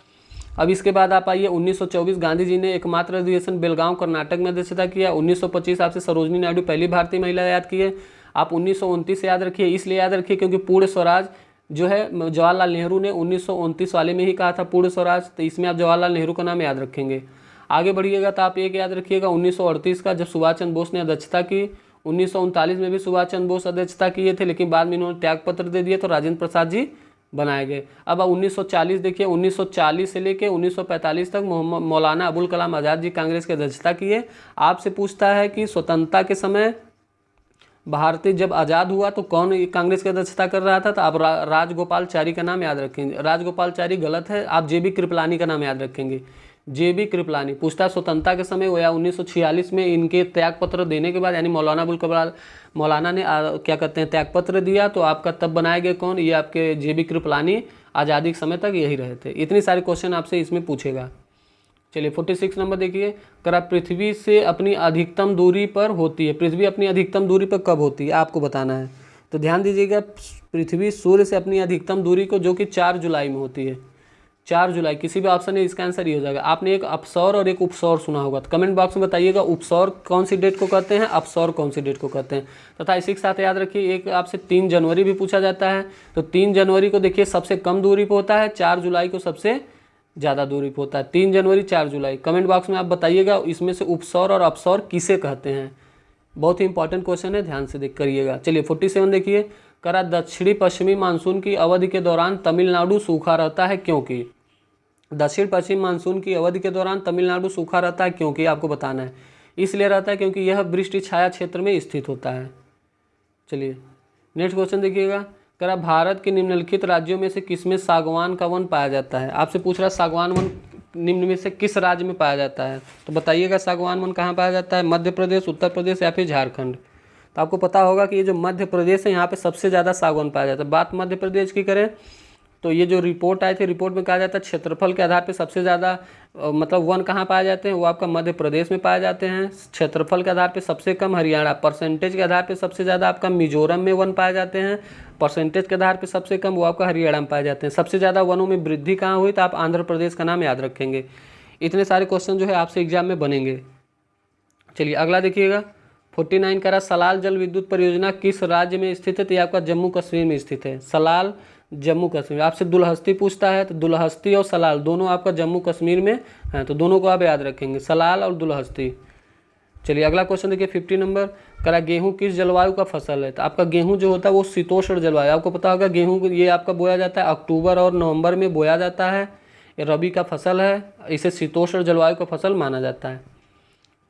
अब इसके बाद आप आइए 1924 गांधी जी ने एकमात्र अधिवेशन बेलगांव कर्नाटक में अध्यक्षता किया। 1925 आपसे सरोजनी नायडू पहली भारतीय महिला याद किए। आप 1929 याद रखिए, इसलिए याद रखिए क्योंकि पूर्ण स्वराज जो है जवाहरलाल नेहरू ने 1929 वाले में ही कहा था पूर्ण स्वराज, तो इसमें आप जवाहरलाल नेहरू का नाम याद रखेंगे। आगे बढ़िएगा तो आप एक याद रखिएगा 1938 का, जब सुभाष चंद्र बोस ने अध्यक्षता की। 1939 में भी सुभाष चंद्र बोस अध्यक्षता किए थे, लेकिन बाद में इन्होंने त्यागपत्र दे दिया तो राजेंद्र प्रसाद जी बनाए गए। अब 1940 देखिए, 1940 से लेकर 1945 तक मौलाना अबुल कलाम आज़ाद जी कांग्रेस की अध्यक्षता किए। आपसे पूछता है कि स्वतंत्रता के समय भारतीय जब आज़ाद हुआ तो कौन कांग्रेस की अध्यक्षता कर रहा था? तो आप राजगोपालचारी का नाम याद रखेंगे। राजगोपालचारी गलत है, आप JB कृपलानी का नाम याद रखेंगे। JB कृपलानी पूछता है स्वतंत्रता के समय या 1946 में इनके त्यागपत्र देने के बाद, यानी मौलाना ने क्या कहते हैं त्यागपत्र दिया, तो आपका तब बनाए गए कौन? ये आपके JB कृपलानी आज़ादी के समय तक यही रहे थे। इतनी सारे क्वेश्चन आपसे इसमें पूछेगा। चलिए 46 नंबर देखिए, करा पृथ्वी से अपनी अधिकतम दूरी पर होती है। पृथ्वी अपनी अधिकतम दूरी पर कब होती है आपको बताना है। तो ध्यान दीजिएगा, पृथ्वी सूर्य से अपनी अधिकतम दूरी को, जो कि 4 जुलाई में होती है। 4 जुलाई, किसी भी ऑप्शन है इसका आंसर ये हो जाएगा। आपने एक अपसौर और एक उपसौर सुना होगा, तो कमेंट बॉक्स में बताइएगा उपसौर कौन सी डेट को कहते हैं, अपसौर कौन सी डेट को कहते हैं। तथा इसी के साथ याद रखिए एक आपसे 3 जनवरी भी पूछा जाता है। तो 3 जनवरी को देखिए सबसे कम दूरी पर होता है, 4 जुलाई को सबसे ज़्यादा दूरी पर होता है। 3 जनवरी 4 जुलाई, कमेंट बॉक्स में आप बताइएगा इसमें से उपसौर और अपसौर किसे कहते हैं। बहुत ही इंपॉर्टेंट क्वेश्चन है, ध्यान से देख करिएगा। चलिए 47 देखिए, करा दक्षिणी पश्चिमी मानसून की अवधि के दौरान तमिलनाडु सूखा रहता है क्योंकि? दक्षिण पश्चिम मानसून की अवधि के दौरान तमिलनाडु सूखा रहता है क्योंकि आपको बताना है। इसलिए रहता है क्योंकि यह वृष्टि छाया क्षेत्र में स्थित होता है। चलिए नेक्स्ट क्वेश्चन देखिएगा, करा भारत के निम्नलिखित राज्यों में से किसमें सागवान का वन पाया जाता है? आपसे पूछ रहा है सागवान वन निम्न में से किस राज्य में पाया जाता है, तो बताइएगा सागवान वन कहाँ पाया जाता है? मध्य प्रदेश, उत्तर प्रदेश या फिर झारखंड। तो आपको पता होगा कि ये जो मध्य प्रदेश है यहाँ पे सबसे ज़्यादा सागवान पाया जाता है। बात मध्य प्रदेश की करें तो ये जो रिपोर्ट आई थी, रिपोर्ट में कहा जाता है क्षेत्रफल के आधार पर सबसे ज़्यादा मतलब वन कहाँ पाए जाते हैं, वो आपका मध्य प्रदेश में पाए जाते हैं। क्षेत्रफल के आधार पर सबसे कम हरियाणा, परसेंटेज के आधार पर सबसे ज़्यादा आपका मिजोरम में वन पाए जाते हैं, परसेंटेज के आधार पे सबसे कम वो आपका हरियाणा में पाए जाते हैं। सबसे ज़्यादा वनों में वृद्धि कहाँ हुई, तो आप आंध्र प्रदेश का नाम याद रखेंगे। इतने सारे क्वेश्चन जो है आपसे एग्जाम में बनेंगे। चलिए अगला देखिएगा 49 करा सलाल जल विद्युत परियोजना किस राज्य में स्थित है? तो ये आपका जम्मू कश्मीर में स्थित है। सलाल जम्मू कश्मीर। आपसे दुलहस्ती पूछता है तो दुलहस्ती और सलाल दोनों आपका जम्मू कश्मीर में हैं, तो दोनों को आप याद रखेंगे, सलाल और दुलहस्ती। चलिए अगला क्वेश्चन देखिए 50 नंबर, करा गेहूं किस जलवायु का फसल है? तो आपका गेहूं जो होता है वो शीतोष्ण जलवायु, आपको पता होगा गेहूं ये आपका बोया जाता है अक्टूबर और नवंबर में बोया जाता है, ये रबी का फसल है, इसे शीतोष्ण जलवायु का फसल माना जाता है।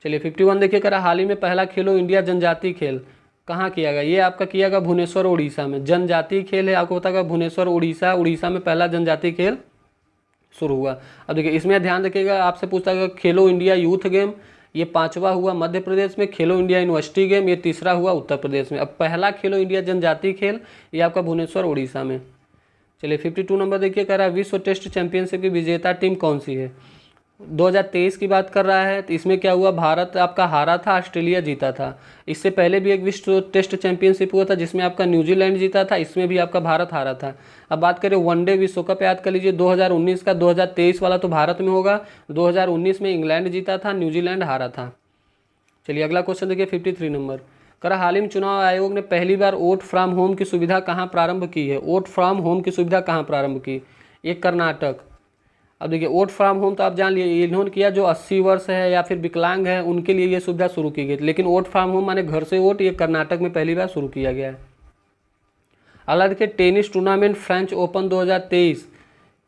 चलिए 51 देखिए, करा हाल ही में पहला खेलो इंडिया जनजातीय खेल कहाँ किया गया? ये आपका किया गया भुवनेश्वर उड़ीसा में, जनजातीय खेल है, आपको पता होगा भुवनेश्वर उड़ीसा में पहला जनजातीय खेल शुरू हुआ। अब देखिए इसमें ध्यान रखिएगा, आपसे पूछता है खेलो इंडिया यूथ गेम, ये 5वां हुआ मध्य प्रदेश में, खेलो इंडिया यूनिवर्सिटी गेम ये 3रा हुआ उत्तर प्रदेश में। अब पहला खेलो इंडिया जनजातीय खेल ये आपका भुवनेश्वर उड़ीसा में। चलिए 52 नंबर देखिए, कह रहा है विश्व टेस्ट चैंपियनशिप की विजेता टीम कौन सी है? 2023 की बात कर रहा है, तो इसमें क्या हुआ, भारत आपका हारा था, ऑस्ट्रेलिया जीता था। इससे पहले भी एक विश्व टेस्ट चैंपियनशिप हुआ था जिसमें आपका न्यूजीलैंड जीता था, इसमें भी आपका भारत हारा था। अब बात करें वनडे विश्व कप, याद कर लीजिए 2019 का, 2023 वाला तो भारत में होगा, 2019 में इंग्लैंड जीता था, न्यूजीलैंड हारा था। चलिए अगला क्वेश्चन देखिए 53 नंबर, करा हाल ही में चुनाव आयोग ने पहली बार वोट फ्रॉम होम की सुविधा कहाँ प्रारंभ की है? वोट फ्रॉम होम की सुविधा कहाँ प्रारंभ की? ये कर्नाटक। अब देखिए वोट फ्रॉम होम तो आप जान लिए इन्होंने किया, जो 80 वर्ष है या फिर विकलांग है उनके लिए ये सुविधा शुरू की गई, लेकिन वोट फ्रॉम होम माने घर से वोट, ये कर्नाटक में पहली बार शुरू किया गया है। अगला देखिए टेनिस टूर्नामेंट फ्रेंच ओपन 2023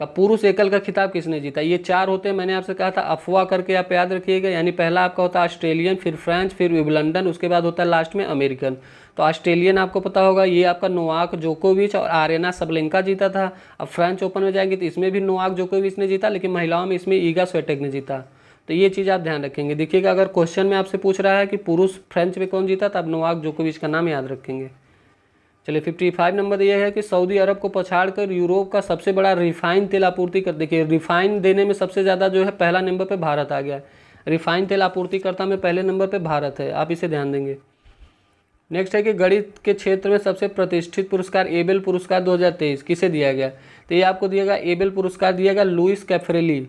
का पुरुष एकल का खिताब किसने जीता? ये 4 होते हैं, मैंने आपसे कहा था अफवाह करके आप याद रखिएगा, यानी पहला आपका होता है ऑस्ट्रेलियन, फिर फ्रेंच, फिर विंबलडन, उसके बाद होता है लास्ट में अमेरिकन। तो ऑस्ट्रेलियन आपको पता होगा ये आपका नोवाक जोकोविच और आरेना सबलेंका जीता था। अब फ्रेंच ओपन में जाएंगे तो इसमें भी नोवाक जोकोविच ने जीता, लेकिन महिलाओं में इसमें ईगा स्विएटेक ने जीता। तो ये चीज़ आप ध्यान रखेंगे। देखिएगा अगर क्वेश्चन में आपसे पूछ रहा है कि पुरुष फ्रेंच में कौन जीता, तो आप नोवाक जोकोविच का नाम याद रखेंगे। चलिए 55 नंबर ये है कि सऊदी अरब को पछाड़कर यूरोप का सबसे बड़ा रिफाइन तेल आपूर्ति कर, देखिए रिफाइन देने में सबसे ज़्यादा जो है पहला नंबर पे भारत आ गया है, रिफाइन तेल आपूर्तिकर्ता में पहले नंबर पे भारत है, आप इसे ध्यान देंगे। नेक्स्ट है कि गणित के क्षेत्र में सबसे प्रतिष्ठित पुरस्कार एबेल पुरस्कार 2023 किसे दिया गया? तो ये आपको दिया गया, एबेल पुरस्कार दिया गया लुइस कैफरेली,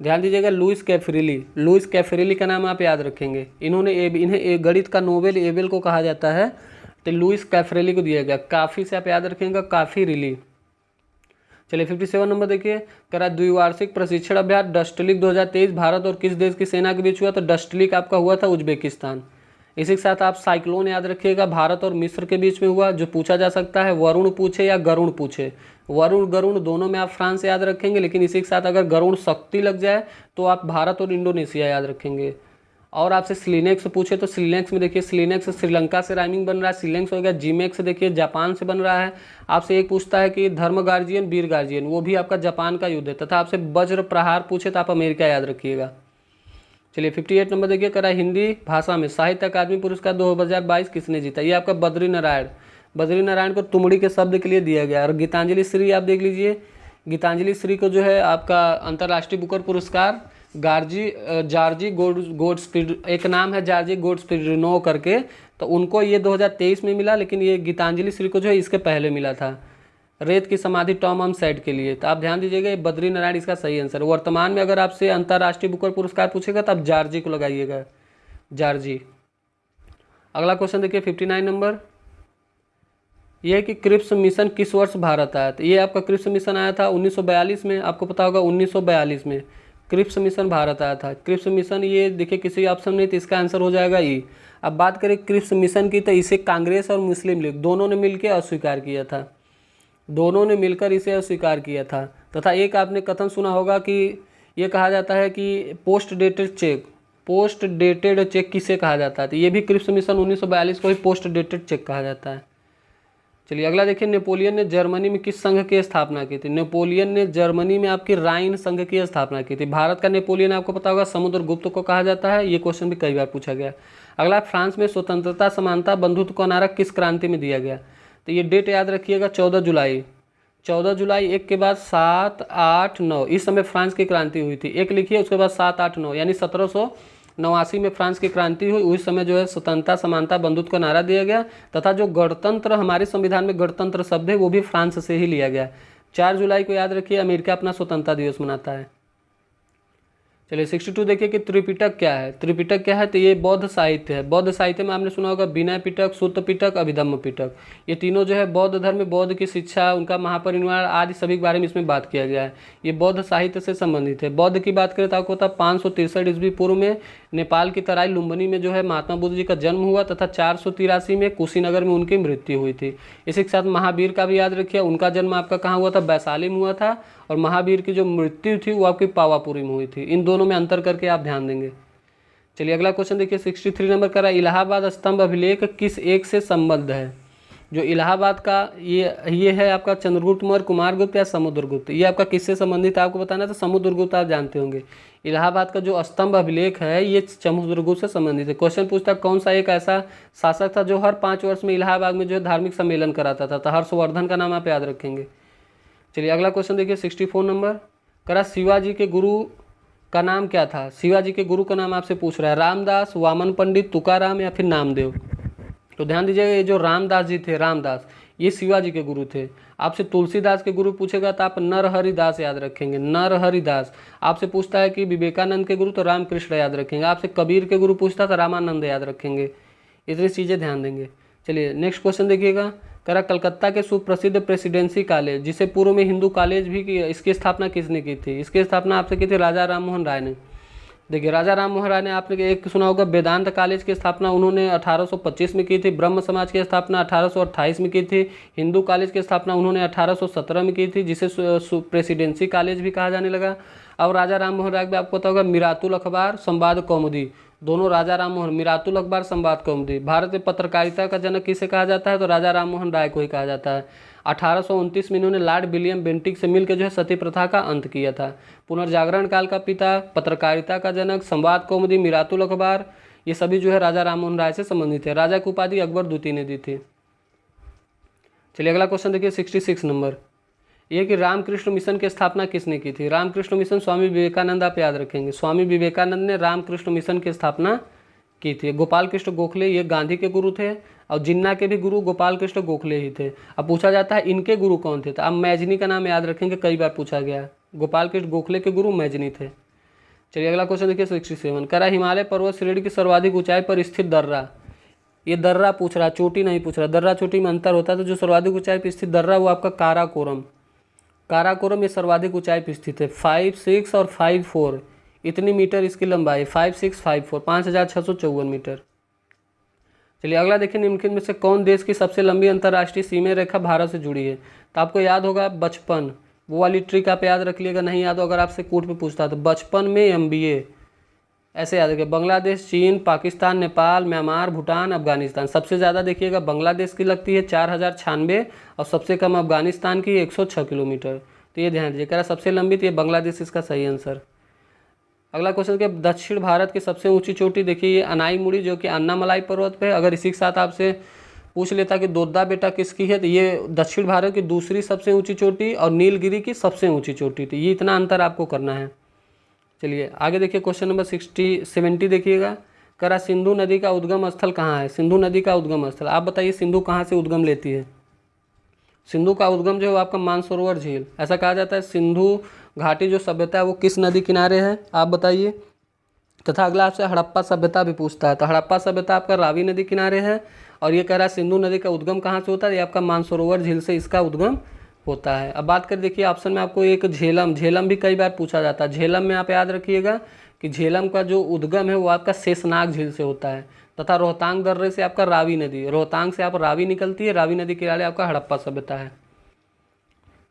ध्यान दीजिएगा लुइस कैफरेली का नाम आप याद रखेंगे। इन्हें गणित का नोबेल एबेल को कहा जाता है, तो लुइस कैफरेली को दिया गया। काफ़ी से आप याद रखेंगे, काफ़ी रिली। चलिए 57 नंबर देखिए, करा द्विवार्षिक प्रशिक्षण अभ्यास डस्टलिक 2023 भारत और किस देश की सेना के बीच हुआ? तो डस्टलिक आपका हुआ था उज्बेकिस्तान। इसी के साथ आप साइक्लोन याद रखिएगा, भारत और मिस्र के बीच में हुआ, जो पूछा जा सकता है वरुण पूछे या गरुण पूछे, वरुण गरुण दोनों में आप फ्रांस याद रखेंगे, लेकिन इसी के साथ अगर गरुण शक्ति लग जाए तो आप भारत और इंडोनेशिया याद रखेंगे। और आपसे स्लिनेक्स पूछे तो स्लिनेक्स में देखिए, स्लिनेक्स श्रीलंका से राइमिंग बन रहा है, स्लिनेक्स हो गया। जीमेक्स देखिए जापान से बन रहा है। आपसे एक पूछता है कि धर्म गार्जियन वीर गार्जियन, वो भी आपका जापान का युद्ध है। तथा आपसे वज्र प्रहार पूछे तो आप अमेरिका याद रखिएगा। चलिए 58 नंबर देखिए, करा हिंदी भाषा में साहित्य अकादमी पुरस्कार 2022 किसने जीता? ये आपका बद्री नारायण को तुमड़ी के शब्द के लिए दिया गया। और गीतांजलि श्री आप देख लीजिए, गीतांजलि श्री को जो है आपका अंतर्राष्ट्रीय बुकर पुरस्कार जॉर्जी गोड्सपिड, एक नाम है जॉर्जी गोड्सपिडनो करके, तो उनको ये 2023 में मिला, लेकिन ये गीतांजलि श्री को जो है इसके पहले मिला था, रेत की समाधि टॉम हम सेट के लिए। तो आप ध्यान दीजिएगा, ये बद्री नारायण इसका सही आंसर। वर्तमान में अगर आपसे अंतर्राष्ट्रीय बुकर पुरस्कार पूछेगा तो आप जॉर्जी को लगाइएगा, जॉर्जी। अगला क्वेश्चन देखिए 59 नंबर, यह है कि क्रिप्स मिशन किस वर्ष भारत आया? तो ये आपका क्रिप्स मिशन आया था 1942 में, आपको पता होगा 1942 में क्रिप्स मिशन भारत आया था। क्रिप्स मिशन ये देखिए किसी ऑप्शन नहीं, तो इसका आंसर हो जाएगा ई। अब बात करें क्रिप्स मिशन की, तो इसे कांग्रेस और मुस्लिम लीग दोनों ने मिलकर अस्वीकार किया था, दोनों ने मिलकर इसे अस्वीकार किया था। तथा एक आपने कथन सुना होगा कि ये कहा जाता है कि पोस्ट डेटेड चेक किसे कहा जाता है? तो ये भी क्रिप्स मिशन 1942 को ही पोस्ट डेटेड चेक कहा जाता है। चलिए अगला देखिए, नेपोलियन ने जर्मनी में किस संघ की स्थापना की थी? नेपोलियन ने जर्मनी में आपकी राइन संघ की स्थापना की थी। भारत का नेपोलियन आपको पता होगा समुद्रगुप्त को कहा जाता है, ये क्वेश्चन भी कई बार पूछा गया। अगला, फ्रांस में स्वतंत्रता समानता बंधुत्व का नारा किस क्रांति में दिया गया? तो ये डेट याद रखिएगा 14 जुलाई 1 के बाद 7, 8, 9, इस समय फ्रांस की क्रांति हुई थी। एक लिखिए, उसके बाद 7, 8, 9, यानी 1789 में फ्रांस की क्रांति हुई। उस समय जो है स्वतंत्रता समानता बंधुत्व का नारा दिया गया। तथा जो गणतंत्र, हमारे संविधान में गणतंत्र शब्द है वो भी फ्रांस से ही लिया गया। 4 जुलाई को याद रखिए, अमेरिका अपना स्वतंत्रता दिवस मनाता है। चलिए 62 देखिए कि त्रिपिटक क्या है। त्रिपिटक क्या है, तो ये बौद्ध साहित्य है। बौद्ध साहित्य में आपने सुना होगा विनय पिटक, सुत्त पिटक, अभिधम्म पिटक। ये तीनों जो है बौद्ध धर्म में बौद्ध की शिक्षा, उनका महापरिनिर्वाण आदि सभी के बारे में इसमें बात किया गया है। ये बौद्ध साहित्य से संबंधित है। बौद्ध की बात करें तो आपको होता है 563 ईस्वी पूर्व में नेपाल की तराई लुम्बिनी में जो है महात्मा बुद्ध जी का जन्म हुआ तथा 483 में कुशीनगर में उनकी मृत्यु हुई थी। इसी के साथ महावीर का भी याद रखिए, उनका जन्म आपका कहाँ हुआ था, वैशाली में हुआ था, और महावीर की जो मृत्यु थी वो आपकी पावापुरी में हुई थी। इन दोनों में अंतर करके आप ध्यान देंगे। चलिए अगला क्वेश्चन देखिए 63 नंबर का रहा, इलाहाबाद स्तंभ अभिलेख किस एक से संबद्ध है। जो इलाहाबाद का ये है आपका चंद्रगुप्त मौर्य, कुमारगुप्त या समुद्रगुप्त, ये आपका किससे संबंधित है आपको बताना है, तो समुद्रगुप्त आप जानते होंगे। इलाहाबाद का जो स्तंभ अभिलेख है ये समुद्रगुप्त से संबंधित है। क्वेश्चन पूछता है कौन सा एक ऐसा शासक था जो हर 5 वर्ष में इलाहाबाद में जो है धार्मिक सम्मेलन कराता था, तो हर्षवर्धन का नाम आप याद रखेंगे। चलिए अगला क्वेश्चन देखिए 64 नंबर करा, शिवाजी के गुरु का नाम क्या था। शिवाजी के गुरु का नाम आपसे पूछ रहा है, रामदास, वामन पंडित, तुकाराम या फिर नामदेव। तो ध्यान दीजिएगा, ये जो रामदास जी थे, रामदास ये शिवाजी के गुरु थे। आपसे तुलसीदास के गुरु पूछेगा तो आप नरहरिदास याद रखेंगे, नरहरिदास। आपसे पूछता है कि विवेकानंद के गुरु तो रामकृष्ण याद रखेंगे। आपसे कबीर के गुरु पूछता तो रामानंद याद रखेंगे। इतनी चीज़ें ध्यान देंगे। चलिए नेक्स्ट क्वेश्चन देखिएगा, करा कलकत्ता के सुप्रसिद्ध प्रेसिडेंसी कॉलेज जिसे पूर्व में हिंदू कॉलेज भी की, इसकी स्थापना किसने की थी। इसकी स्थापना आपसे की थी राजा राम मोहन राय ने। देखिए राजा राम मोहन राय ने, आपने एक सुना होगा वेदांत कॉलेज की स्थापना उन्होंने 1825 में की थी। ब्रह्म समाज की स्थापना 1828 में की थी। हिंदू कॉलेज की स्थापना उन्होंने 1817 में की थी, जिसे प्रेसिडेंसी कॉलेज भी कहा जाने लगा। और राजा राम मोहन राय भी आपको पता होगा मिरातुल अखबार, संवाद कौमुदी, दोनों राजा राम मोहन, मिरातुल अखबार, संवाद कौमुदी। भारत में पत्रकारिता का जनक किसे कहा जाता है, तो राजा राम मोहन राय को ही कहा जाता है। 1829 में इन्होंने लॉर्ड विलियम बेंटिक से मिलकर जो है सती प्रथा का अंत किया था। पुनर्जागरण काल का पिता, पत्रकारिता का जनक, संवाद कौमुदी, मिरातुल अखबार, ये सभी जो है राजा राम मोहन राय से संबंधित है। राजा की उपाधि अकबर द्वितीय ने दी थी। चलिए अगला क्वेश्चन देखिए 66 नंबर, ये कि रामकृष्ण मिशन की स्थापना किसने की थी। रामकृष्ण मिशन स्वामी विवेकानंद आप याद रखेंगे। स्वामी विवेकानंद ने रामकृष्ण मिशन की स्थापना की थी। गोपाल कृष्ण गोखले ये गांधी के गुरु थे, और जिन्ना के भी गुरु गोपाल कृष्ण गोखले ही थे। अब पूछा जाता है इनके गुरु कौन थे, तो आप मैजनी का नाम याद रखेंगे, कई बार पूछा गया है। गोपाल कृष्ण गोखले के गुरु मैजनी थे। चलिए अगला क्वेश्चन देखिए 67, करा हिमालय पर्वत श्रेणी की सर्वाधिक ऊंचाई पर स्थित दर्रा। ये दर्रा पूछ रहा, चोटी नहीं पूछ रहा। दर्रा चोटी में अंतर होता है, तो जो सर्वाधिक ऊंचाई पर स्थित दर्रा वो आपका काराकोरम। काराकोरम ये सर्वाधिक ऊंचाई पर स्थित है। 5, 6 और 5, 4 इतनी मीटर इसकी लंबाई, 5, 6, 5, 4 5654 मीटर। चलिए अगला देखिए, निम्नलिखित में से कौन देश की सबसे लंबी अंतर्राष्ट्रीय सीमा रेखा भारत से जुड़ी है। तो आपको याद होगा बचपन, वो वाली ट्रिक आप याद रख लिएगा। नहीं याद हो अगर आपसे कोर्ट में पूछता तो बचपन में MBA ऐसे याद रखिए। बांग्लादेश, चीन, पाकिस्तान, नेपाल, म्यांमार, भूटान, अफगानिस्तान। सबसे ज़्यादा देखिएगा बांग्लादेश की लगती है 4096 और सबसे कम अफगानिस्तान की 106 किलोमीटर। तो ये ध्यान दीजिए, कह रहा सबसे लंबी, तो ये बांग्लादेश इसका सही आंसर। अगला क्वेश्चन के दक्षिण भारत की सबसे ऊंची चोटी देखिए, ये अनाईमुड़ी जो कि अन्नामलाई पर्वत पे है। अगर इसी के साथ आपसे पूछ लेता कि दोद्दा बेटा किसकी है, तो ये दक्षिण भारत की दूसरी सबसे ऊंची चोटी और नीलगिरी की सबसे ऊंची चोटी थी। ये इतना अंतर आपको करना है। चलिए आगे देखिए क्वेश्चन नंबर 70 देखिएगा, करा सिंधु नदी का उद्गम स्थल कहाँ है। सिंधु नदी का उद्गम स्थल आप बताइए, सिंधु कहाँ से उद्गम लेती है। सिंधु का उद्गम जो है आपका मानसरोवर झील, ऐसा कहा जाता है। सिंधु घाटी जो सभ्यता है वो किस नदी किनारे है आप बताइए। तथा अगला आपसे हड़प्पा सभ्यता भी पूछता है, तो हड़प्पा सभ्यता आपका रावी नदी किनारे है। और ये कह रहा है सिंधु नदी का उद्गम कहाँ से होता है, ये आपका मानसरोवर झील से इसका उद्गम होता है। अब बात करें देखिए ऑप्शन में आपको एक झेलम, झेलम भी कई बार पूछा जाता है। झेलम में आप याद रखिएगा कि झेलम का जो उद्गम है वो आपका शेषनाग झील से होता है। तथा रोहतांग दर्रे से आपका रावी नदी, रोहतांग से आप रावी निकलती है, रावी नदी किनारे आपका हड़प्पा सभ्यता है।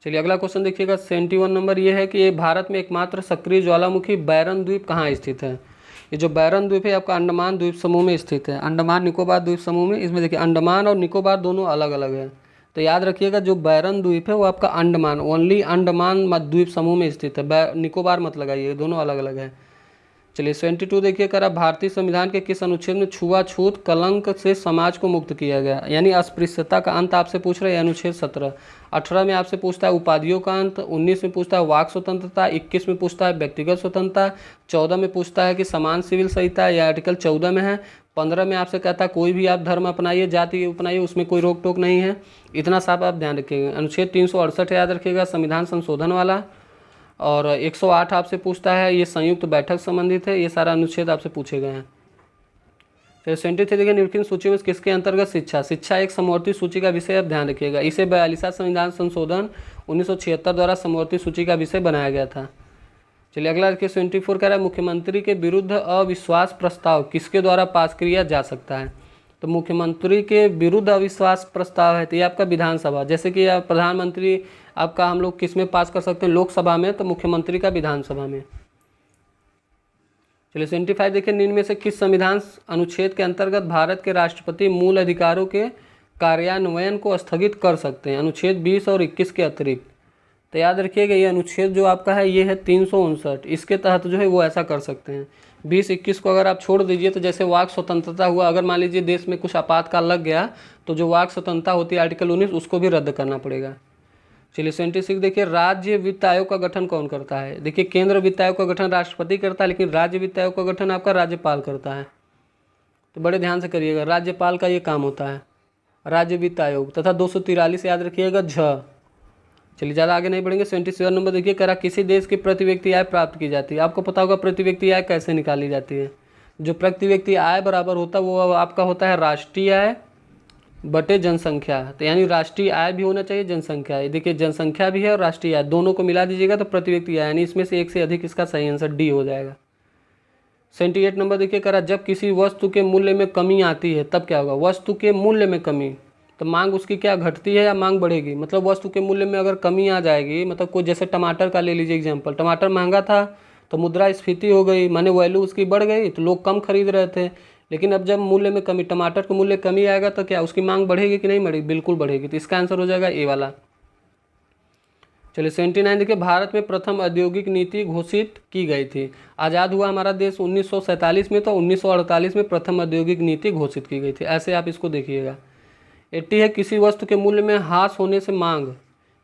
चलिए अगला क्वेश्चन देखिएगा 71 नंबर, ये है कि ये भारत में एकमात्र सक्रिय ज्वालामुखी बैरन द्वीप कहाँ स्थित है। ये जो बैरन द्वीप है आपका अंडमान द्वीप समूह में स्थित है, अंडमान निकोबार द्वीप समूह में। इसमें देखिए अंडमान और निकोबार दोनों अलग अलग है, तो याद रखिएगा जो बैरन द्वीप है वो आपका अंडमान, ओनली अंडमान द्वीप समूह में स्थित है, निकोबार मत लगाइए, दोनों अलग अलग है। चलिए 72 देखिए, करा भारतीय संविधान के किस अनुच्छेद में छुआछूत कलंक से समाज को मुक्त किया गया, यानी अस्पृश्यता का अंत आपसे पूछ रहे हैं, अनुच्छेद 17। 18 में आपसे पूछता है उपाधियों का अंत, 19 में पूछता है वाक स्वतंत्रता, 21 में पूछता है व्यक्तिगत स्वतंत्रता, 14 में पूछता है कि समान सिविल संहिता, यह आर्टिकल 14 में है। 15 में आपसे कहता है कोई भी आप धर्म अपनाइए, जाति अपनाइए, उसमें कोई रोक टोक नहीं है। इतना साफ आप ध्यान रखिएगा। अनुच्छेद 368 याद रखिएगा संविधान संशोधन वाला, और 108 आपसे पूछता है, ये संयुक्त बैठक संबंधित है, ये सारा अनुच्छेद आपसे पूछे गए हैं। तो 73 देखिए, निम्नलिखित सूची में किसके अंतर्गत शिक्षा, शिक्षा एक समवर्ती सूची का विषय, आप ध्यान रखिएगा। इसे 42वां संविधान संशोधन 1976 द्वारा समवर्ती सूची का विषय बनाया गया था। चलिए अगला देखिए, 74 कह रहा है मुख्यमंत्री के विरुद्ध अविश्वास प्रस्ताव किसके द्वारा पास किया जा सकता है। तो मुख्यमंत्री के विरुद्ध अविश्वास प्रस्ताव है तो ये आपका विधानसभा, जैसे कि प्रधानमंत्री आपका हम लोग किस में पास कर सकते हैं, लोकसभा में, तो मुख्यमंत्री का विधानसभा में। चलिए 75 देखिए, निम्न में से किस संविधान अनुच्छेद के अंतर्गत भारत के राष्ट्रपति मूल अधिकारों के कार्यान्वयन को स्थगित कर सकते हैं, अनुच्छेद 20 और 21 के अतिरिक्त। तो याद रखिएगा ये अनुच्छेद जो आपका है ये है 359, इसके तहत जो है वो ऐसा कर सकते हैं। 20-21 को अगर आप छोड़ दीजिए तो जैसे वाक स्वतंत्रता हुआ, अगर मान लीजिए देश में कुछ आपातकाल लग गया तो जो वाक स्वतंत्रता होती है आर्टिकल 19 उसको भी रद्द करना पड़ेगा। चलिए 76 देखिए, राज्य वित्त आयोग का गठन कौन करता है। देखिए केंद्र वित्त आयोग का गठन राष्ट्रपति करता है, लेकिन राज्य वित्त आयोग का गठन आपका राज्यपाल करता है। तो बड़े ध्यान से करिएगा, राज्यपाल का ये काम होता है, राज्य वित्त आयोग। तथा 243 याद रखिएगा झ। चलिए ज़्यादा आगे नहीं बढ़ेंगे। 77 नंबर देखिए, करा किसी देश की प्रति व्यक्ति आय प्राप्त की जाती है। आपको पता होगा प्रति व्यक्ति आय कैसे निकाली जाती है। जो प्रति व्यक्ति आय बराबर होता है वो आपका होता है राष्ट्रीय आय बटे जनसंख्या। तो यानी राष्ट्रीय आय भी होना चाहिए, जनसंख्या आय। देखिए जनसंख्या भी है और राष्ट्रीय आय दोनों को मिला दीजिएगा तो प्रति व्यक्ति आय, यानी इसमें से एक से अधिक, इसका सही आंसर डी हो जाएगा। 78 नंबर देखिए, करा जब किसी वस्तु के मूल्य में कमी आती है तब क्या होगा। वस्तु के मूल्य में कमी, तो मांग उसकी क्या घटती है या मांग बढ़ेगी। मतलब वस्तु के मूल्य में अगर कमी आ जाएगी, मतलब कोई जैसे टमाटर का ले लीजिए एग्जांपल, टमाटर महंगा था तो मुद्रास्फीति हो गई, माने वैल्यू उसकी बढ़ गई तो लोग कम खरीद रहे थे। लेकिन अब जब मूल्य में कमी, टमाटर के मूल्य कमी आएगा तो क्या उसकी मांग बढ़ेगी कि नहीं बढ़ेगी, बिल्कुल बढ़ेगी। तो इसका आंसर हो जाएगा ए वाला। चलिए 79 देखिए, भारत में प्रथम औद्योगिक नीति घोषित की गई थी। आज़ाद हुआ हमारा देश 1947 में, तो 1948 में प्रथम औद्योगिक नीति घोषित की गई थी। ऐसे आप इसको देखिएगा। 80 है, किसी वस्तु के मूल्य में ह्रास होने से मांग,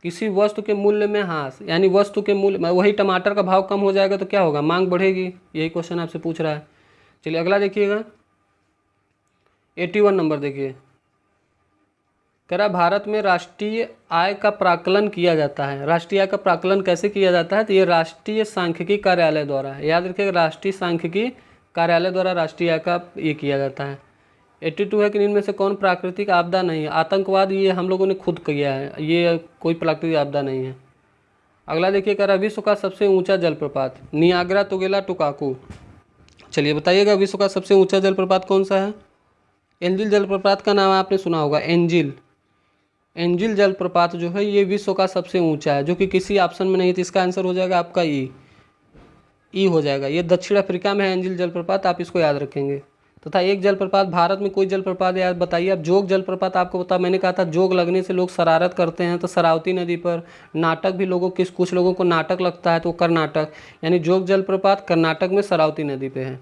किसी वस्तु के मूल्य में ह्रास, यानी वस्तु के मूल्य, वही टमाटर का भाव कम हो जाएगा तो क्या होगा, मांग बढ़ेगी। यही क्वेश्चन आपसे पूछ रहा है। चलिए अगला देखिएगा, 81 नंबर देखिए, कह रहा भारत में राष्ट्रीय आय का प्राकलन किया जाता है। राष्ट्रीय आय का प्राकलन कैसे किया जाता है, तो ये राष्ट्रीय सांख्यिकी कार्यालय द्वारा है। याद रखिएगा, राष्ट्रीय सांख्यिकी कार्यालय द्वारा राष्ट्रीय आय का ये किया जाता है। 82 है कि इनमें से कौन प्राकृतिक आपदा नहीं है। आतंकवाद ये हम लोगों ने खुद किया है, ये कोई प्राकृतिक आपदा नहीं है। अगला देखिए, कह रहा विश्व का सबसे ऊंचा जलप्रपात, नियाग्रा तुगेला टुकाकू। चलिए बताइएगा विश्व का सबसे ऊंचा जलप्रपात कौन सा है। एंजिल जलप्रपात का नाम आपने सुना होगा, एंजिल। एंजिल जलप्रपात जो है ये विश्व का सबसे ऊंचा है, जो कि किसी ऑप्शन में नहीं थी। इसका आंसर हो जाएगा आपका ई हो जाएगा। ये दक्षिण अफ्रीका में है एंजिल जलप्रपात, आप इसको याद रखेंगे। तथा एक जलप्रपात, भारत में कोई जलप्रपात याद बताइए। अब जोग जलप्रपात आपको बता, मैंने कहा था जोग लगने से लोग शरारत करते हैं, तो शरावती नदी पर नाटक भी लोगों कुछ लोगों को नाटक लगता है तो कर्नाटक, यानी जोग जलप्रपात कर्नाटक में शरावती नदी पे है।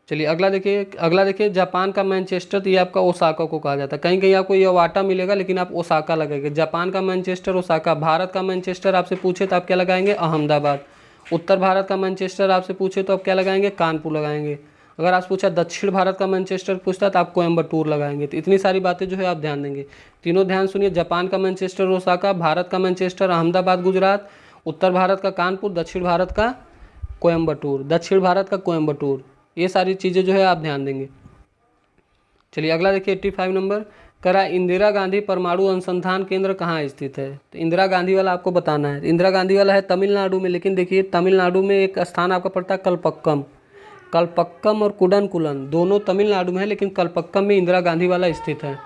चलिए अगला देखिए, जापान का मैनचेस्टर, तो ये आपका ओसाका को कहा जाता है। कहीं कहीं आपको ये ओवाटा मिलेगा लेकिन आप ओसाका लगाएंगे। जापान का मैनचेस्टर ओसाका। भारत का मैनचेस्टर आपसे पूछे तो आप क्या लगाएंगे, अहमदाबाद। उत्तर भारत का मैनचेस्टर आपसे पूछे तो आप क्या लगाएंगे, कानपुर लगाएंगे। अगर आप पूछा दक्षिण भारत का मैनचेस्टर पूछता तो आप कोयम्बटूर लगाएंगे। तो इतनी सारी बातें जो है आप ध्यान देंगे। तीनों ध्यान सुनिए, जापान का मैनचेस्टर ओसाका, भारत का मैनचेस्टर अहमदाबाद गुजरात, उत्तर भारत का कानपुर, दक्षिण भारत का कोयम्बटूर, ये सारी चीज़ें जो है आप ध्यान देंगे। चलिए अगला देखिए 85 नंबर, करा इंदिरा गांधी परमाणु अनुसंधान केंद्र कहाँ स्थित है। तो इंदिरा गांधी वाला आपको बताना है। इंदिरा गांधी वाला है तमिलनाडु में, लेकिन देखिए तमिलनाडु में एक स्थान आपका पड़ता है कलपक्कम और कुडनकुलन, दोनों तमिलनाडु में है, लेकिन कलपक्कम में इंदिरा गांधी वाला स्थित है।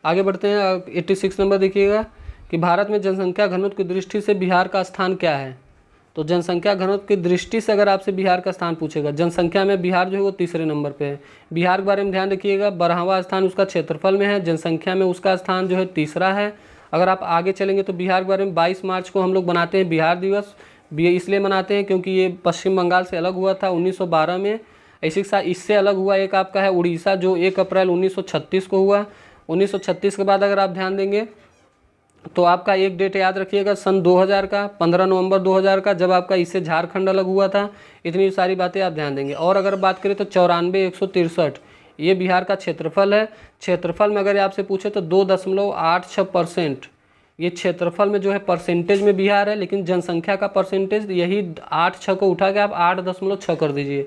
आगे बढ़ते हैं। 86 नंबर देखिएगा कि भारत में जनसंख्या घनत्व की दृष्टि से बिहार का स्थान क्या है। तो जनसंख्या घनत्व की दृष्टि से अगर आपसे बिहार का स्थान पूछेगा, जनसंख्या में बिहार जो है वो तीसरे नंबर पे है। बिहार के बारे में ध्यान रखिएगा, 12वां स्थान उसका क्षेत्रफल में है, जनसंख्या में उसका स्थान जो है तीसरा है। अगर आप आगे चलेंगे तो बिहार के बारे में 22 मार्च को हम लोग बनाते हैं बिहार दिवस, इसलिए मनाते हैं क्योंकि ये पश्चिम बंगाल से अलग हुआ था 1912 में। इसी के साथ इससे अलग हुआ एक आपका है उड़ीसा, जो 1 अप्रैल 1936 को हुआ। 1936 के बाद अगर आप ध्यान देंगे तो आपका एक डेट याद रखिएगा, सन 2000 का 15 नवंबर 2000 का, जब आपका इससे झारखंड अलग हुआ था। इतनी सारी बातें आप ध्यान देंगे। और अगर बात करें तो 94,163 ये बिहार का क्षेत्रफल है। क्षेत्रफल में अगर आपसे पूछे तो 2.86% ये क्षेत्रफल में जो है परसेंटेज में बिहार है, लेकिन जनसंख्या का परसेंटेज यही 8,6 को उठा के आप 8.6 कर दीजिए।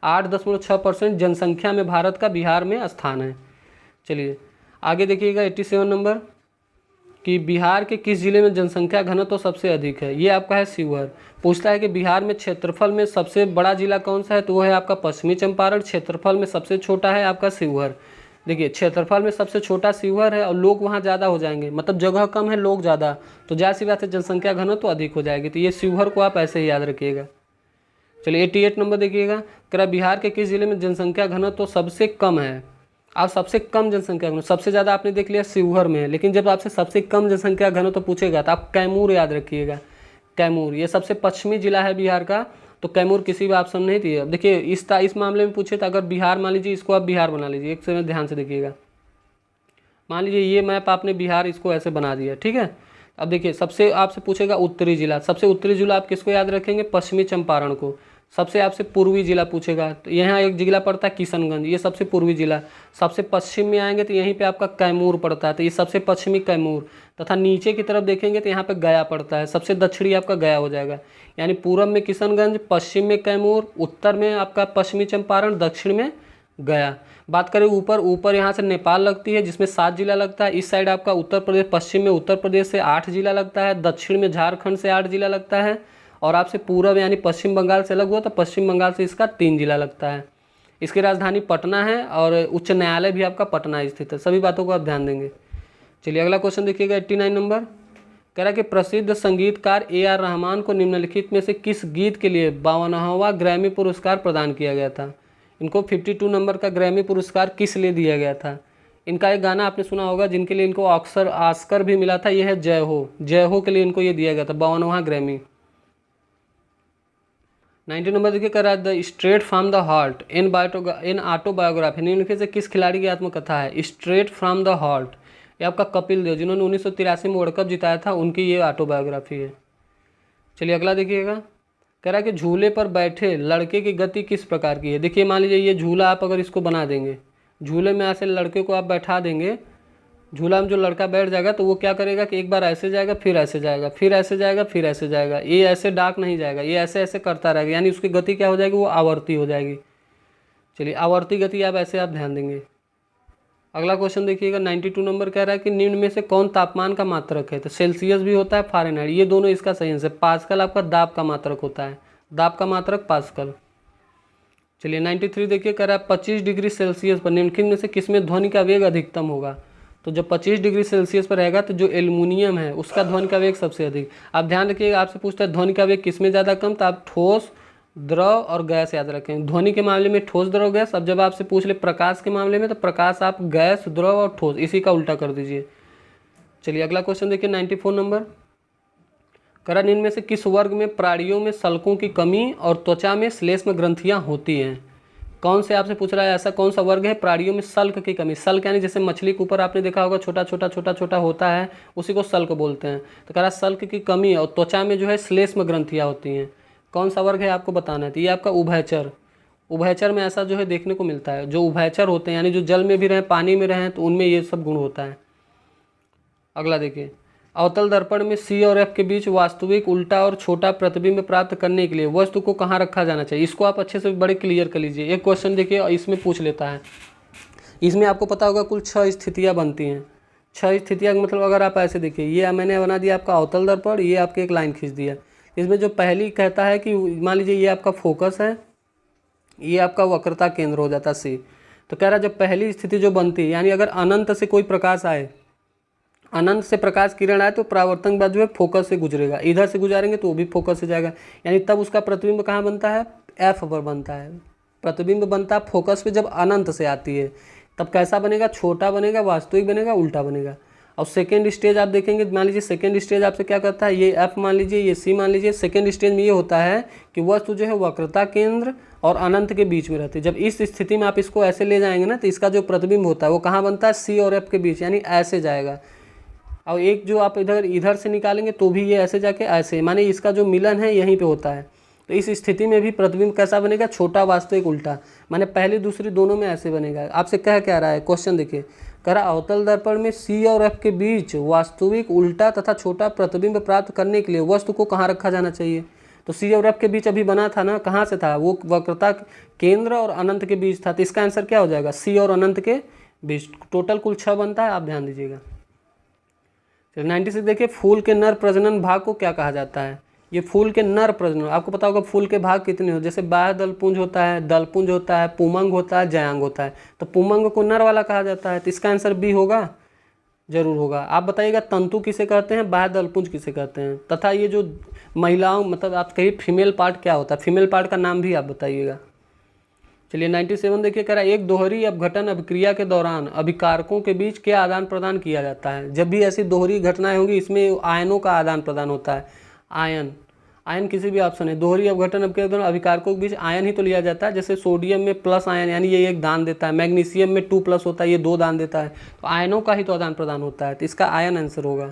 8.6% जनसंख्या में भारत का बिहार में स्थान है। चलिए आगे देखिएगा 87 नंबर कि बिहार के किस जिले में जनसंख्या घनत्व तो सबसे अधिक है। ये आपका है शिवहर। पूछता है कि बिहार में क्षेत्रफल में सबसे बड़ा जिला कौन सा है, तो वो है आपका पश्चिमी चंपारण। क्षेत्रफल में सबसे छोटा है आपका शिवहर। देखिए क्षेत्रफल में सबसे छोटा शिवहर है और लोग वहाँ ज़्यादा हो जाएंगे, मतलब जगह कम है लोग ज़्यादा, तो जाहिर सी बात है जनसंख्या घनत्व तो अधिक हो जाएगी। तो ये शिवहर को आप ऐसे ही याद रखिएगा। चलिए 88 नंबर देखिएगा, कह रहा बिहार के किस जिले में जनसंख्या घनत्व तो सबसे कम है। आप सबसे कम जनसंख्या घनत्व, सबसे ज़्यादा आपने देख लिया शिवहर में है, लेकिन जब आपसे सबसे कम जनसंख्या घनत्व तो पूछेगा तो आप कैमूर याद रखिएगा। कैमूर ये सबसे पश्चिमी जिला है बिहार का, तो कैमूर किसी भी ऑप्शन नहीं थी। अब देखिए इस मामले में पूछे तो अगर बिहार मान लीजिए, इसको आप बिहार बना लीजिए, एक से ध्यान से देखिएगा। मान लीजिए ये मैप आपने बिहार इसको ऐसे बना दिया, ठीक है। अब देखिए सबसे आपसे पूछेगा उत्तरी जिला, सबसे उत्तरी जिला आप किसको याद रखेंगे, पश्चिमी चंपारण को। सबसे आपसे पूर्वी जिला पूछेगा तो यहाँ एक जिला पड़ता है किशनगंज, ये सबसे पूर्वी जिला। सबसे पश्चिम में आएंगे तो यहीं पे आपका कैमूर पड़ता है, तो ये सबसे पश्चिमी कैमूर। तथा नीचे की तरफ देखेंगे तो यहाँ पे गया पड़ता है, सबसे दक्षिणी आपका गया हो जाएगा। यानी पूर्व में किशनगंज, पश्चिम में कैमूर, उत्तर में आपका पश्चिमी चंपारण, दक्षिण में गया। बात करें ऊपर यहाँ से नेपाल लगती है जिसमें 7 जिला लगता है। इस साइड आपका उत्तर प्रदेश, पश्चिम में उत्तर प्रदेश से 8 जिला लगता है, दक्षिण में झारखंड से 8 जिला लगता है, और आपसे पूरब यानी पश्चिम बंगाल से अलग हुआ तो पश्चिम बंगाल से इसका 3 जिला लगता है। इसकी राजधानी पटना है और उच्च न्यायालय भी आपका पटना स्थित है। सभी बातों को आप ध्यान देंगे। चलिए अगला क्वेश्चन देखिएगा 89 नंबर, कह रहा है कि प्रसिद्ध संगीतकार AR रहमान को निम्नलिखित में से किस गीत के लिए 52वां ग्रैमी पुरस्कार प्रदान किया गया था। इनको 52 नंबर का ग्रैमी पुरस्कार किस लिए दिया गया था। इनका एक गाना आपने सुना होगा जिनके लिए इनको ऑस्कर भी मिला था, यह है जय हो। जय हो के लिए इनको ये दिया गया था 52वां ग्रैमी। 90 नंबर देखिए, कह रहा है the straight from the heart in autobiography निम्नलिखित से किस खिलाड़ी की आत्मकथा है। स्ट्रेट फ्रॉम द हार्ट ये आपका कपिल देव, जिन्होंने 1983 में वर्ल्ड कप जिताया था, उनकी ये ऑटोबायोग्राफी है। चलिए अगला देखिएगा, कह रहा है कि झूले पर बैठे लड़के की गति किस प्रकार की है। देखिए मान लीजिए ये झूला आप अगर इसको बना देंगे, झूले में ऐसे लड़के को आप बैठा देंगे, झूला में जो लड़का बैठ जाएगा तो वो क्या करेगा कि एक बार ऐसे जाएगा, फिर ऐसे जाएगा, फिर ऐसे जाएगा, फिर ऐसे जाएगा। ये ऐसे डाक नहीं जाएगा, ये ऐसे ऐसे करता रहेगा, यानी उसकी गति क्या हो जाएगी, वो आवर्ती हो जाएगी। चलिए आवर्ती गति आप ऐसे आप ध्यान देंगे। अगला क्वेश्चन देखिएगा 92 नंबर, कह रहा है कि निम्न में से कौन तापमान का मात्रक है। तो सेल्सियस भी होता है, फ़ारेनहाइट, ये दोनों इसका सही आंसर। पास्कल आपका दाब का मात्रक होता है, दाब का मात्रक पास्कल। चलिए 93 देखिए, कह रहा है 25 डिग्री सेल्सियस पर निम्नलिखित में से किसमें ध्वनि का वेग अधिकतम होगा। तो जब 25 डिग्री सेल्सियस पर रहेगा तो जो एल्युमिनियम है उसका ध्वनि का वेग सबसे अधिक। आप ध्यान रखिएगा, आपसे पूछता है ध्वनि का वेग किसमें ज़्यादा कम, तो आप ठोस, द्रव और गैस याद रखें। ध्वनि के मामले में ठोस, द्रव, गैस। अब जब आपसे पूछ ले प्रकाश के मामले में तो प्रकाश आप गैस, द्रव और ठोस, इसी का उल्टा कर दीजिए। चलिए अगला क्वेश्चन देखिए 94 नंबर, करा निम्न में से किस वर्ग में प्राणियों में सल्कों की कमी और त्वचा में श्लेष्म ग्रंथियाँ होती हैं। कौन से आपसे पूछ रहा है ऐसा कौन सा वर्ग है प्राणियों में सल्क की कमी। सल्क यानी जैसे मछली के ऊपर आपने देखा होगा छोटा छोटा होता है, उसी को सल्क बोलते हैं। तो कह रहा सल्क की कमी और त्वचा में जो है श्लेष्म ग्रंथियाँ होती हैं। कौन सा वर्ग है आपको बताना है। तो ये आपका उभयचर, उभयचर में ऐसा जो है देखने को मिलता है। जो उभयचर होते हैं यानी जो जल में भी रहें पानी में रहें तो उनमें ये सब गुण होता है। अगला देखिए, अवतल दर्पण में C और F के बीच वास्तविक, उल्टा और छोटा प्रतिबिंब प्राप्त करने के लिए वस्तु को कहाँ रखा जाना चाहिए। इसको आप अच्छे से बड़े क्लियर कर लीजिए। एक क्वेश्चन देखिए इसमें पूछ लेता है, इसमें आपको पता होगा कुल 6 स्थितियाँ बनती हैं। 6 स्थितियाँ मतलब अगर आप ऐसे देखिए, ये मैंने बना दिया आपका अवतल दर्पण, ये आपके एक लाइन खींच दिया। इसमें जो पहली कहता है कि मान लीजिए ये आपका फोकस है, ये आपका वक्रता केंद्र हो जाता C। तो कह रहा जब पहली स्थिति जो बनती है यानी अगर अनंत से कोई प्रकाश आए, अनंत से प्रकाश किरण आए तो परावर्तन के बाद जो है फोकस से गुजरेगा, इधर से गुजारेंगे तो वो भी फोकस से जाएगा, यानी तब उसका प्रतिबिंब कहाँ बनता है, F पर बनता है। प्रतिबिंब बनता है फोकस पे जब अनंत से आती है, तब कैसा बनेगा, छोटा बनेगा, वास्तविक बनेगा, उल्टा बनेगा। और सेकेंड स्टेज आप देखेंगे, मान लीजिए सेकेंड स्टेज आपसे क्या करता है, ये F मान लीजिए, ये C मान लीजिए। सेकेंड स्टेज में ये होता है कि वस्तु जो है वक्रता केंद्र और अनंत के बीच में रहती है। जब इस स्थिति में आप इसको ऐसे ले जाएंगे ना तो इसका जो प्रतिबिंब होता है वो कहाँ बनता है, C और F के बीच, यानी ऐसे जाएगा। और एक जो आप इधर से निकालेंगे तो भी ये ऐसे जाके ऐसे, माने इसका जो मिलन है यहीं पे होता है। तो इस स्थिति में भी प्रतिबिंब कैसा बनेगा, छोटा वास्तविक उल्टा, माने पहली दूसरी दोनों में ऐसे बनेगा। आपसे कह क्या रहा है क्वेश्चन देखिए, कह रहा अवतल दर्पण में सी और एफ के बीच वास्तविक उल्टा तथा छोटा प्रतिबिंब प्राप्त करने के लिए वस्तु को कहाँ रखा जाना चाहिए। तो सी और एफ के बीच अभी बना था ना, कहाँ से था, वो वक्रता केंद्र और अनंत के बीच था। तो इसका आंसर क्या हो जाएगा, सी और अनंत के बीच। टोटल कुल 6 बनता है, आप ध्यान दीजिएगा। 96 देखिए, फूल के नर प्रजनन भाग को क्या कहा जाता है। ये फूल के नर प्रजनन, आपको पता होगा फूल के भाग कितने हो, जैसे बाह्य दलपुंज होता है, दलपुंज होता है, पुमंग होता है, जयांग होता है। तो पुमंग को नर वाला कहा जाता है, तो इसका आंसर बी होगा, जरूर होगा। आप बताइएगा तंतु किसे कहते हैं, बाह्य दलपुंज किसे कहते हैं, तथा ये जो महिलाओं मतलब आप कहिए फीमेल पार्ट क्या होता है, फीमेल पार्ट का नाम भी आप बताइएगा। चलिए 97 देखिए, कह रहा एक दोहरी अपघटन अभिक्रिया के दौरान अभिकारकों के बीच क्या आदान प्रदान किया जाता है। जब भी ऐसी दोहरी घटनाएं होंगी इसमें आयनों का आदान प्रदान होता है। आयन किसी भी ऑप्शन है, दोहरी अपघटन अभिक्रिया के दौरान अभिकारकों के बीच आयन ही तो लिया जाता है। जैसे सोडियम में प्लस आयन यानी ये 1 दान देता है, मैग्नीशियम में 2+ होता है, ये 2 दान देता है। तो आयनों का ही तो आदान प्रदान होता है, तो इसका आयन आंसर होगा।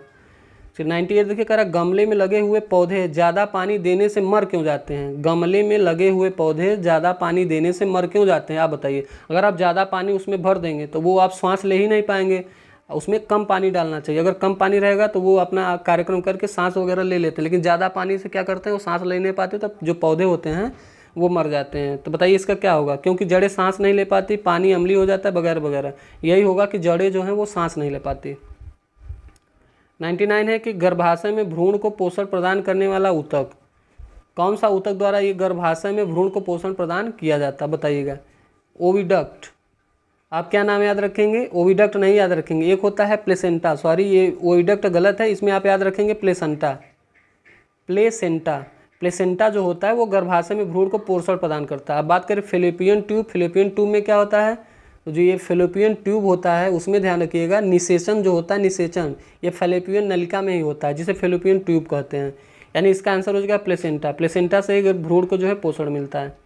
फिर 98 देखिए, कह रहा गमले में लगे हुए पौधे ज़्यादा पानी देने से मर क्यों जाते हैं। गमले में लगे हुए पौधे ज़्यादा पानी देने से मर क्यों जाते हैं, आप बताइए। अगर आप ज़्यादा पानी उसमें भर देंगे तो वो आप सांस ले ही नहीं पाएंगे, उसमें कम पानी डालना चाहिए। अगर कम पानी रहेगा तो वो अपना कार्यक्रम करके सांस वगैरह ले लेते हैं, लेकिन ज़्यादा पानी से क्या करते हैं, वो सांस ले नहीं पाते, तब जो पौधे होते हैं वो मर जाते हैं। तो बताइए इसका क्या होगा, क्योंकि जड़ें सांस नहीं ले पाती, पानी अम्लीय हो जाता है वगैरह वगैरह, यही होगा कि जड़ें जो हैं वो सांस नहीं ले पाती। 99 है कि गर्भाशय में भ्रूण को पोषण प्रदान करने वाला ऊतक, कौन सा ऊतक द्वारा ये गर्भाशय में भ्रूण को पोषण प्रदान किया जाता है, बताइएगा। ओविडक्ट। आप क्या नाम याद रखेंगे, ओविडक्ट नहीं याद रखेंगे, एक होता है प्लेसेंटा, सॉरी ये ओविडक्ट गलत है, इसमें आप याद रखेंगे प्लेसेंटा। प्लेसेंटा जो होता है वो गर्भाशय में भ्रूण को पोषण प्रदान करता है। अब बात करें फेलोपियन ट्यूब, फेलोपियन ट्यूब में क्या होता है, तो जो ये फेलोपियन ट्यूब होता है उसमें ध्यान रखिएगा, निषेचन जो होता है, निषेचन ये फेलोपियन नलिका में ही होता है, जिसे फेलोपियन ट्यूब कहते हैं। यानी इसका आंसर हो जाएगा प्लेसेंटा। प्लेसेंटा से ही भ्रूण को जो है पोषण मिलता है।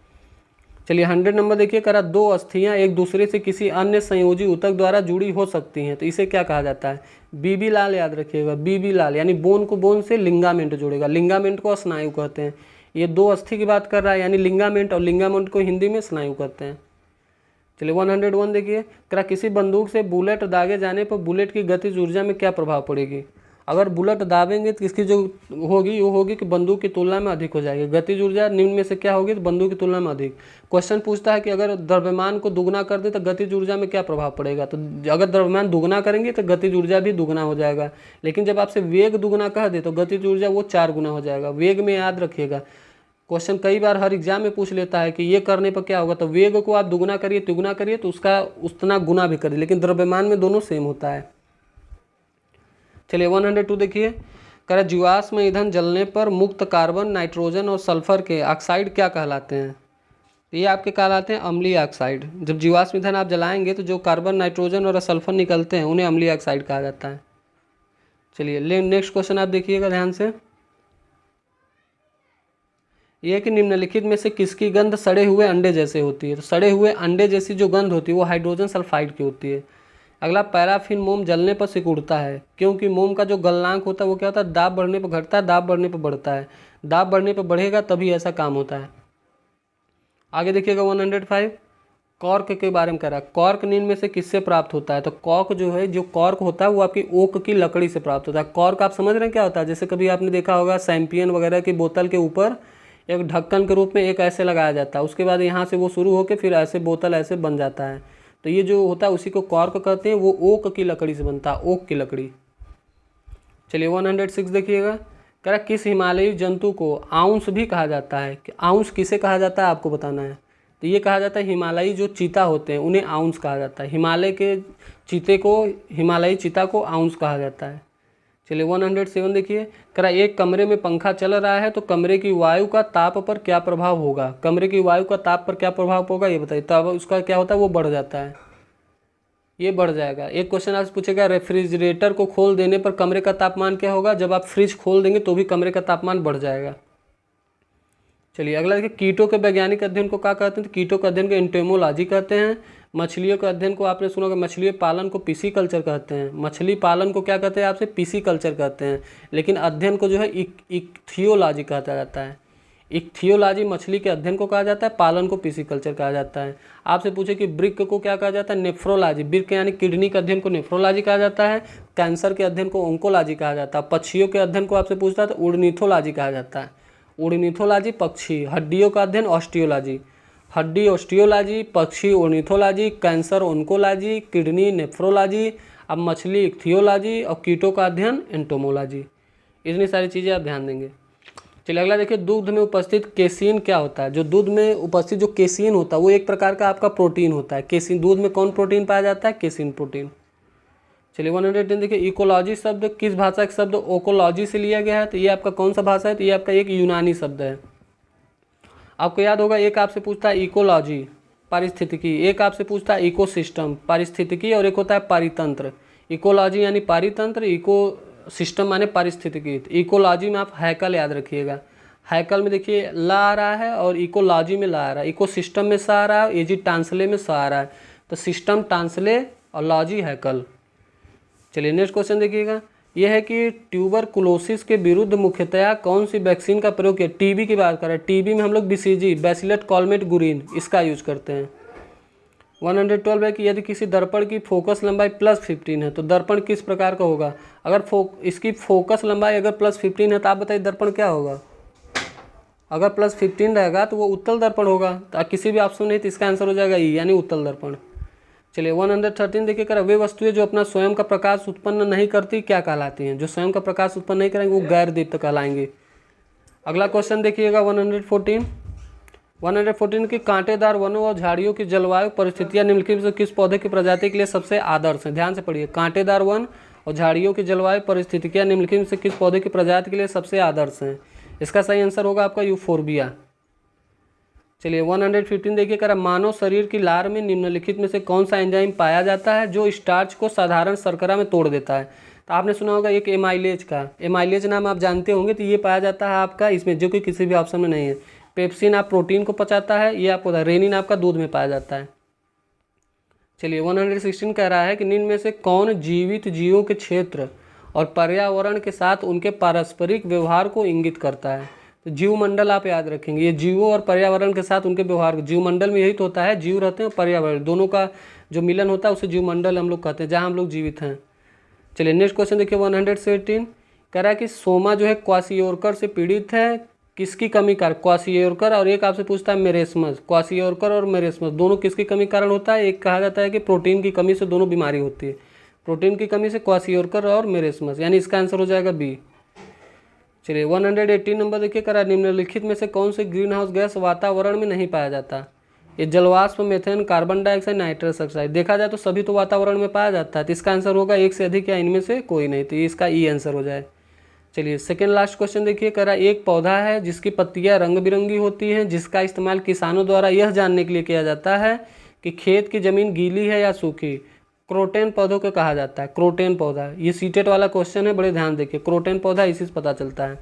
चलिए 100 नंबर देखिए, करा 2 अस्थियां एक दूसरे से किसी अन्य संयोजी ऊतक द्वारा जुड़ी हो सकती हैं, तो इसे क्या कहा जाता है। बीबी लाल याद रखिएगा, बीबी लाल, यानी बोन को बोन से लिंगामेंट जोड़ेगा, लिंगामेंट को स्नायु कहते हैं। ये 2 अस्थि की बात कर रहा है, यानी लिंगामेंट, और लिंगामेंट को हिंदी में स्नायु कहते हैं। चलिए 101 देखिए, करा किसी बंदूक से बुलेट दागे जाने पर बुलेट की गतिज ऊर्जा में क्या प्रभाव पड़ेगी। अगर बुलेट दाबेंगे तो इसकी जो होगी वो होगी कि बंदूक की तुलना में अधिक हो जाएगी। गतिज ऊर्जा निम्न में से क्या होगी, तो बंदूक की तुलना में अधिक। क्वेश्चन पूछता है कि अगर द्रव्यमान को दुगना कर दे तो गतिज ऊर्जा में क्या प्रभाव पड़ेगा। तो अगर द्रव्यमान दुगना करेंगे तो गतिज ऊर्जा भी दुगना हो जाएगा, लेकिन जब आपसे वेग दुगना कह दे तो गतिज ऊर्जा वो 4 गुना हो जाएगा। वेग में याद रखिएगा, क्वेश्चन कई बार हर एग्जाम में पूछ लेता है कि ये करने पर क्या होगा, तो वेग को आप दुगना करिए तिगुना करिए तो उसका उतना गुना भी करिए, लेकिन द्रव्यमान में दोनों सेम होता है। चलिए 102 देखिए, कह जीवाश्म ईंधन जलने पर मुक्त कार्बन, नाइट्रोजन और सल्फर के ऑक्साइड क्या कहलाते हैं। ये आपके कहलाते हैं अम्लीय ऑक्साइड। जब जीवाश्म ईंधन आप जलाएंगे तो जो कार्बन, नाइट्रोजन और सल्फर निकलते हैं उन्हें अम्लीय ऑक्साइड कहा जाता है। चलिए नेक्स्ट क्वेश्चन आप देखिएगा ध्यान से, यह कि निम्नलिखित में से किसकी गंध सड़े हुए अंडे जैसे होती है। तो सड़े हुए अंडे जैसी जो गंध होती है वो हाइड्रोजन सल्फाइड की होती है। अगला, पैराफिन मोम जलने पर सिकुड़ता है, क्योंकि मोम का जो गलनांक होता है वो क्या होता है, दाब बढ़ने पर घटता है, दाब बढ़ने पर बढ़ता है, दाब बढ़ने पर बढ़ेगा तभी ऐसा काम होता है। आगे देखिएगा 105, कॉर्क के बारे में कह रहा है। कॉर्क निम्न में से किससे प्राप्त होता है। तो कॉर्क जो है, जो कॉर्क होता है वो आपकी ओक की लकड़ी से प्राप्त होता है। कॉर्क आप समझ रहे हैं क्या होता है, जैसे कभी आपने देखा होगा सैम्पियन वगैरह की बोतल के ऊपर एक ढक्कन के रूप में एक ऐसे लगाया जाता है, उसके बाद यहाँ से वो शुरू होकर फिर ऐसे बोतल ऐसे बन जाता है। तो ये जो होता है उसी को कॉर्क कहते हैं, वो ओक की लकड़ी से बनता है, ओक की लकड़ी। चलिए 106 देखिएगा, कह रहा किस हिमालयी जंतु को आउंस भी कहा जाता है। कि आउंस किसे कहा जाता है आपको बताना है। तो ये कहा जाता है हिमालयी जो चीता होते हैं उन्हें आउंस कहा जाता है। हिमालय के चीते को, हिमालयी चीता को आउंस कहा जाता है। चलिए 107 देखिए, कह रहा एक कमरे में पंखा चल रहा है तो कमरे की वायु का ताप पर क्या प्रभाव होगा। कमरे की वायु का ताप पर क्या प्रभाव होगा ये बताइए। तब उसका क्या होता है, वो बढ़ जाता है, ये बढ़ जाएगा। एक क्वेश्चन आपसे पूछेगा, रेफ्रिजरेटर को खोल देने पर कमरे का तापमान क्या होगा। जब आप फ्रिज खोल देंगे तो भी कमरे का तापमान बढ़ जाएगा। चलिए अगला देखिए, कीटों के वैज्ञानिक अध्ययन को क्या कहते हैं। तो कीटों के अध्ययन को एंटोमोलॉजी कहते हैं। मछलियों के अध्ययन को आपने सुना होगा, मछली पालन को पीसी कल्चर कहते हैं। मछली पालन को क्या कहते हैं आपसे, पीसी कल्चर कहते हैं। लेकिन अध्ययन को जो है इक्थियोलॉजी कहता जाता है। इक्थियोलॉजी मछली के अध्ययन को कहा जाता है, पालन को पिसीकल्चर कहा जाता है। आपसे पूछे कि वृक्क को क्या कहा जाता है, नेफ्रोलॉजी, वृक्क यानी किडनी के अध्ययन को नेफ्रोलॉजी कहा जाता है, कैंसर के अध्ययन को ओंकोलॉजी कहा जाता है, पक्षियों के अध्ययन को आपसे पूछता है तो उर्निथोलॉजी कहा जाता है, उर्निथोलॉजी पक्षी, हड्डियों का अध्ययन ऑस्टियोलॉजी, हड्डी ऑस्टियोलॉजी, पक्षी ornithology, cancer oncology, kidney nephrology, अब मछली इक्थियोलॉजी और कीटों का अध्ययन एंटोमोलॉजी। इतनी सारी चीज़ें आप ध्यान देंगे। चलिए अगला देखिए, दूध में उपस्थित केसीन क्या होता है। जो दूध में उपस्थित जो केसीन होता है वो एक प्रकार का आपका प्रोटीन होता है। केसीन, दूध में कौन प्रोटीन पाया जाता है, केसीन प्रोटीन। चलिए 110 देखिए, इकोलॉजी शब्द किस भाषा का शब्द ओकोलॉजी से लिया गया है, तो ये आपका कौन सा भाषा है, तो ये आपका एक यूनानी शब्द है। आपको याद होगा, एक आपसे पूछता है इकोलॉजी पारिस्थितिकी, एक आपसे पूछता है इकोसिस्टम पारिस्थितिकी, और एक होता है पारितंत्र। इकोलॉजी यानी पारितंत्र, इको सिस्टम माने पारिस्थितिकी। इकोलॉजी में आप हैकल याद रखिएगा, हैकल में देखिए ला आ रहा है और इकोलॉजी में ला आ रहा है, इको सिस्टम में सा आ रहा है, एजी टांसले में सा आ रहा है, तो सिस्टम टांसले और लॉजी हैकल। चलिए नेक्स्ट क्वेश्चन देखिएगा, यह है कि ट्यूबरकुलोसिस के विरुद्ध मुख्यतया कौन सी वैक्सीन का प्रयोग किया। टीबी की बात करें, टीबी में हम लोग बीसीजी, बैसिलस कॉलमेट गुरिन, इसका यूज करते हैं। 112 है कि यदि किसी दर्पण की फोकस लंबाई +15 है तो दर्पण किस प्रकार का होगा। अगर इसकी फोकस लंबाई अगर +15 है तो आप बताइए दर्पण क्या होगा। अगर +15 रहेगा तो वो उत्तल दर्पण होगा, तो किसी भी ऑप्शन नहीं, तो इसका आंसर हो जाएगा ई यानी उत्तल दर्पण। चलिए 113 देखिए, कर वे वस्तुएं जो अपना स्वयं का प्रकाश उत्पन्न नहीं करती क्या कहलाती हैं। जो स्वयं का प्रकाश उत्पन्न नहीं करेंगे वो गैर दीप्त कहलाएंगे। अगला क्वेश्चन देखिएगा 114 की कांटेदार वनों और झाड़ियों की जलवायु परिस्थितियां निम्नलिखित में से किस पौधे की प्रजाति के लिए सबसे आदर्श हैं। ध्यान से पढ़िए, कांटेदार वन और झाड़ियों की जलवायु परिस्थितियां निम्नलिखित में से किस पौधे की प्रजाति के लिए सबसे आदर्श हैं। इसका सही आंसर होगा आपका यूफोर्बिया। चलिए 115 देखिए, करा मानव शरीर की लार में निम्नलिखित में से कौन सा एंजाइम पाया जाता है जो स्टार्च को साधारण शर्करा में तोड़ देता है। तो आपने सुना होगा एक एमाइलेज का, एमाइलेज नाम आप जानते होंगे, तो ये पाया जाता है आपका इसमें, जो कि किसी भी ऑप्शन में नहीं है। पेप्सिन आप प्रोटीन को पचाता है, ये आपको रेनिन आपका दूध में पाया जाता है। चलिए 116 कह रहा है कि निम्न में से कौन जीवित जीवों के क्षेत्र और पर्यावरण के साथ उनके पारस्परिक व्यवहार को इंगित करता है। तो जीवमंडल आप याद रखेंगे, ये जीवों और पर्यावरण के साथ उनके व्यवहार, जीवमंडल में यही तो होता है, जीव रहते हैं और पर्यावरण दोनों का जो मिलन होता है उसे जीवमंडल हम लोग कहते हैं, जहाँ हम लोग जीवित हैं। चलिए नेक्स्ट क्वेश्चन देखिए 118 कह रहा है कि सोमा जो है क्वासियोरकर से पीड़ित है, किसकी कमी कारण, क्वासियोरकर, और एक आपसे पूछता है मेरेस्मस। क्वासियोरकर और मेरेस्मस दोनों किसकी कमी कारण होता है। एक कहा जाता है कि प्रोटीन की कमी से दोनों बीमारी होती है, प्रोटीन की कमी से क्वासियोरकर और मेरेस्मस, यानी इसका आंसर हो जाएगा बी। चलिए 118 नंबर देखिए, करा निम्नलिखित में से कौन से ग्रीन हाउस गैस वातावरण में नहीं पाया जाता। ये जलवाष्प, methane, carbon dioxide, nitrous oxide. देखा जाए तो सभी तो वातावरण में पाया जाता है, तो इसका आंसर होगा एक से अधिक या इनमें से कोई नहीं, तो इसका ई आंसर हो जाए। चलिए सेकेंड लास्ट क्वेश्चन देखिए, करा एक पौधा है जिसकी पत्तियां रंग बिरंगी होती हैं, जिसका इस्तेमाल किसानों द्वारा यह जानने के लिए किया जाता है कि खेत की जमीन गीली है या सूखी। क्रोटेन पौधों को कहा जाता है, क्रोटेन पौधा। ये सीटेट वाला क्वेश्चन है, बड़े ध्यान देखिए, क्रोटेन पौधा इसी से पता चलता है।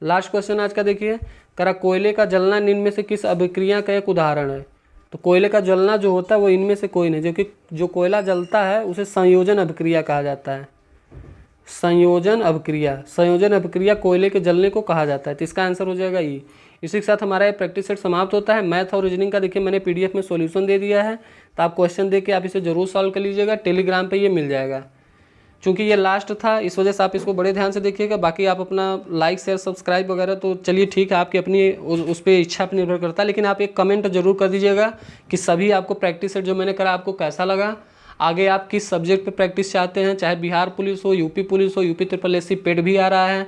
लास्ट क्वेश्चन आज का देखिए, करा कोयले का जलना निम्न में से किस अभिक्रिया का एक उदाहरण है। तो कोयले का जलना जो होता है वो इनमें से कोई नहीं, जो कि जो कोयला जलता है उसे संयोजन अभिक्रिया कहा जाता है। संयोजन अभिक्रिया कोयले के जलने को कहा जाता है, तो इसका आंसर हो जाएगा ई। इसी के साथ हमारा ये प्रैक्टिस सेट समाप्त होता है। मैथ और रीजनिंग का देखिए मैंने पीडीएफ में सॉल्यूशन दे दिया है, तो आप क्वेश्चन देख के आप इसे जरूर सॉल्व कर लीजिएगा। टेलीग्राम पे ये मिल जाएगा, चूँकि ये लास्ट था इस वजह से आप इसको बड़े ध्यान से देखिएगा। बाकी आप अपना लाइक शेयर सब्सक्राइब वगैरह तो चलिए ठीक है, आपकी अपनी उस पर इच्छा पर निर्भर करता है, लेकिन आप एक कमेंट जरूर कर दीजिएगा कि सभी आपको प्रैक्टिस सेट जो मैंने करा आपको कैसा लगा। आगे आप किस सब्जेक्ट पे प्रैक्टिस चाहते हैं, चाहे बिहार पुलिस हो, यूपी पुलिस हो, यूपी SSC पेट भी आ रहा है,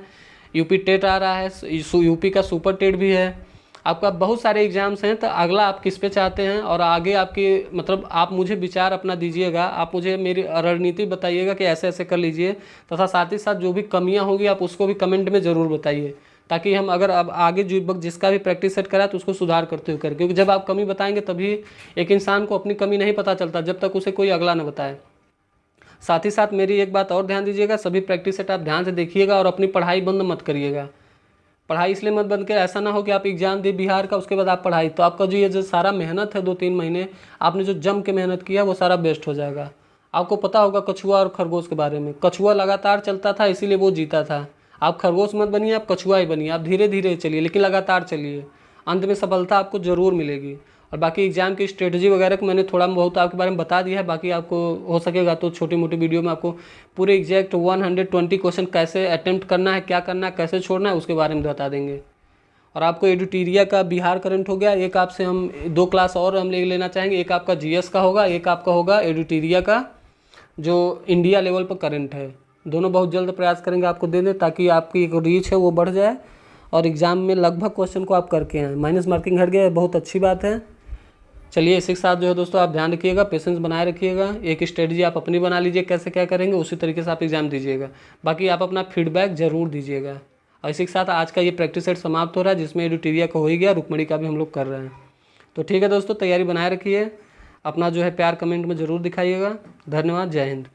यूपी टेट आ रहा है, यूपी का सुपर टेट भी है, आपका बहुत सारे एग्जाम्स हैं। तो अगला आप किस पे चाहते हैं और आगे आपकी मतलब आप मुझे विचार अपना दीजिएगा, आप मुझे मेरी रणनीति बताइएगा कि ऐसे ऐसे कर लीजिए, तथा साथ ही साथ जो भी कमियां होंगी आप उसको भी कमेंट में ज़रूर बताइए, ताकि हम अगर अब आगे जिसका भी प्रैक्टिस सेट करा तो उसको सुधार करते हुए करें। क्योंकि जब आप कमी बताएंगे तभी एक इंसान को अपनी कमी नहीं पता चलता जब तक उसे कोई अगला न बताए। साथ ही साथ मेरी एक बात और ध्यान दीजिएगा, सभी प्रैक्टिस सेट आप ध्यान से देखिएगा और अपनी पढ़ाई बंद मत करिएगा। पढ़ाई इसलिए मत बंद के, ऐसा ना हो कि आप एग्जाम दे बिहार का उसके बाद आप पढ़ाई, तो आपका जो सारा मेहनत है 2-3 महीने आपने जो जम के मेहनत किया वो सारा वेस्ट हो जाएगा। आपको पता होगा कछुआ और खरगोश के बारे में, कछुआ लगातार चलता था इसीलिए वो जीता था। आप खरगोश मत बनिए, आप कछुआ ही बनिए, आप धीरे धीरे चलिए लेकिन लगातार चलिए, अंत में सफलता आपको ज़रूर मिलेगी। और बाकी एग्जाम की स्ट्रेटजी वगैरह को मैंने थोड़ा बहुत आपके बारे में बता दिया है, बाकी आपको हो सकेगा तो छोटी मोटी वीडियो में आपको पूरे एग्जैक्ट 120 क्वेश्चन कैसे अटेम्प्ट करना है, क्या करना है, कैसे छोड़ना है, उसके बारे में बता देंगे। और आपको एडिटोरिया का बिहार करंट हो गया, एक आपसे हम 2 क्लास और हम ले लेना चाहेंगे, एक आपका जीएस का होगा, एक आपका होगा एडिटोरिया का जो इंडिया लेवल पर करंट है। दोनों बहुत जल्द प्रयास करेंगे आपको दे दें, ताकि आपकी एक रीच है वो बढ़ जाए और एग्ज़ाम में लगभग क्वेश्चन को आप करके आएँ। माइनस मार्किंग हट गया, बहुत अच्छी बात है। चलिए इसी के साथ जो है दोस्तों आप ध्यान रखिएगा, पेशेंस बनाए रखिएगा, एक स्ट्रेटजी आप अपनी बना लीजिए कैसे क्या करेंगे, उसी तरीके से आप एग्ज़ाम दीजिएगा। बाकी आप अपना फीडबैक ज़रूर दीजिएगा। और इसी के साथ आज का ये प्रैक्टिस सेट समाप्त हो रहा है, जिसमें एडिटोरिया का हो ही गया, रुक्मणी का भी हम लोग कर रहे हैं। तो ठीक है दोस्तों, तैयारी बनाए रखिए, अपना जो है प्यार कमेंट में ज़रूर दिखाइएगा। धन्यवाद, जय हिंद।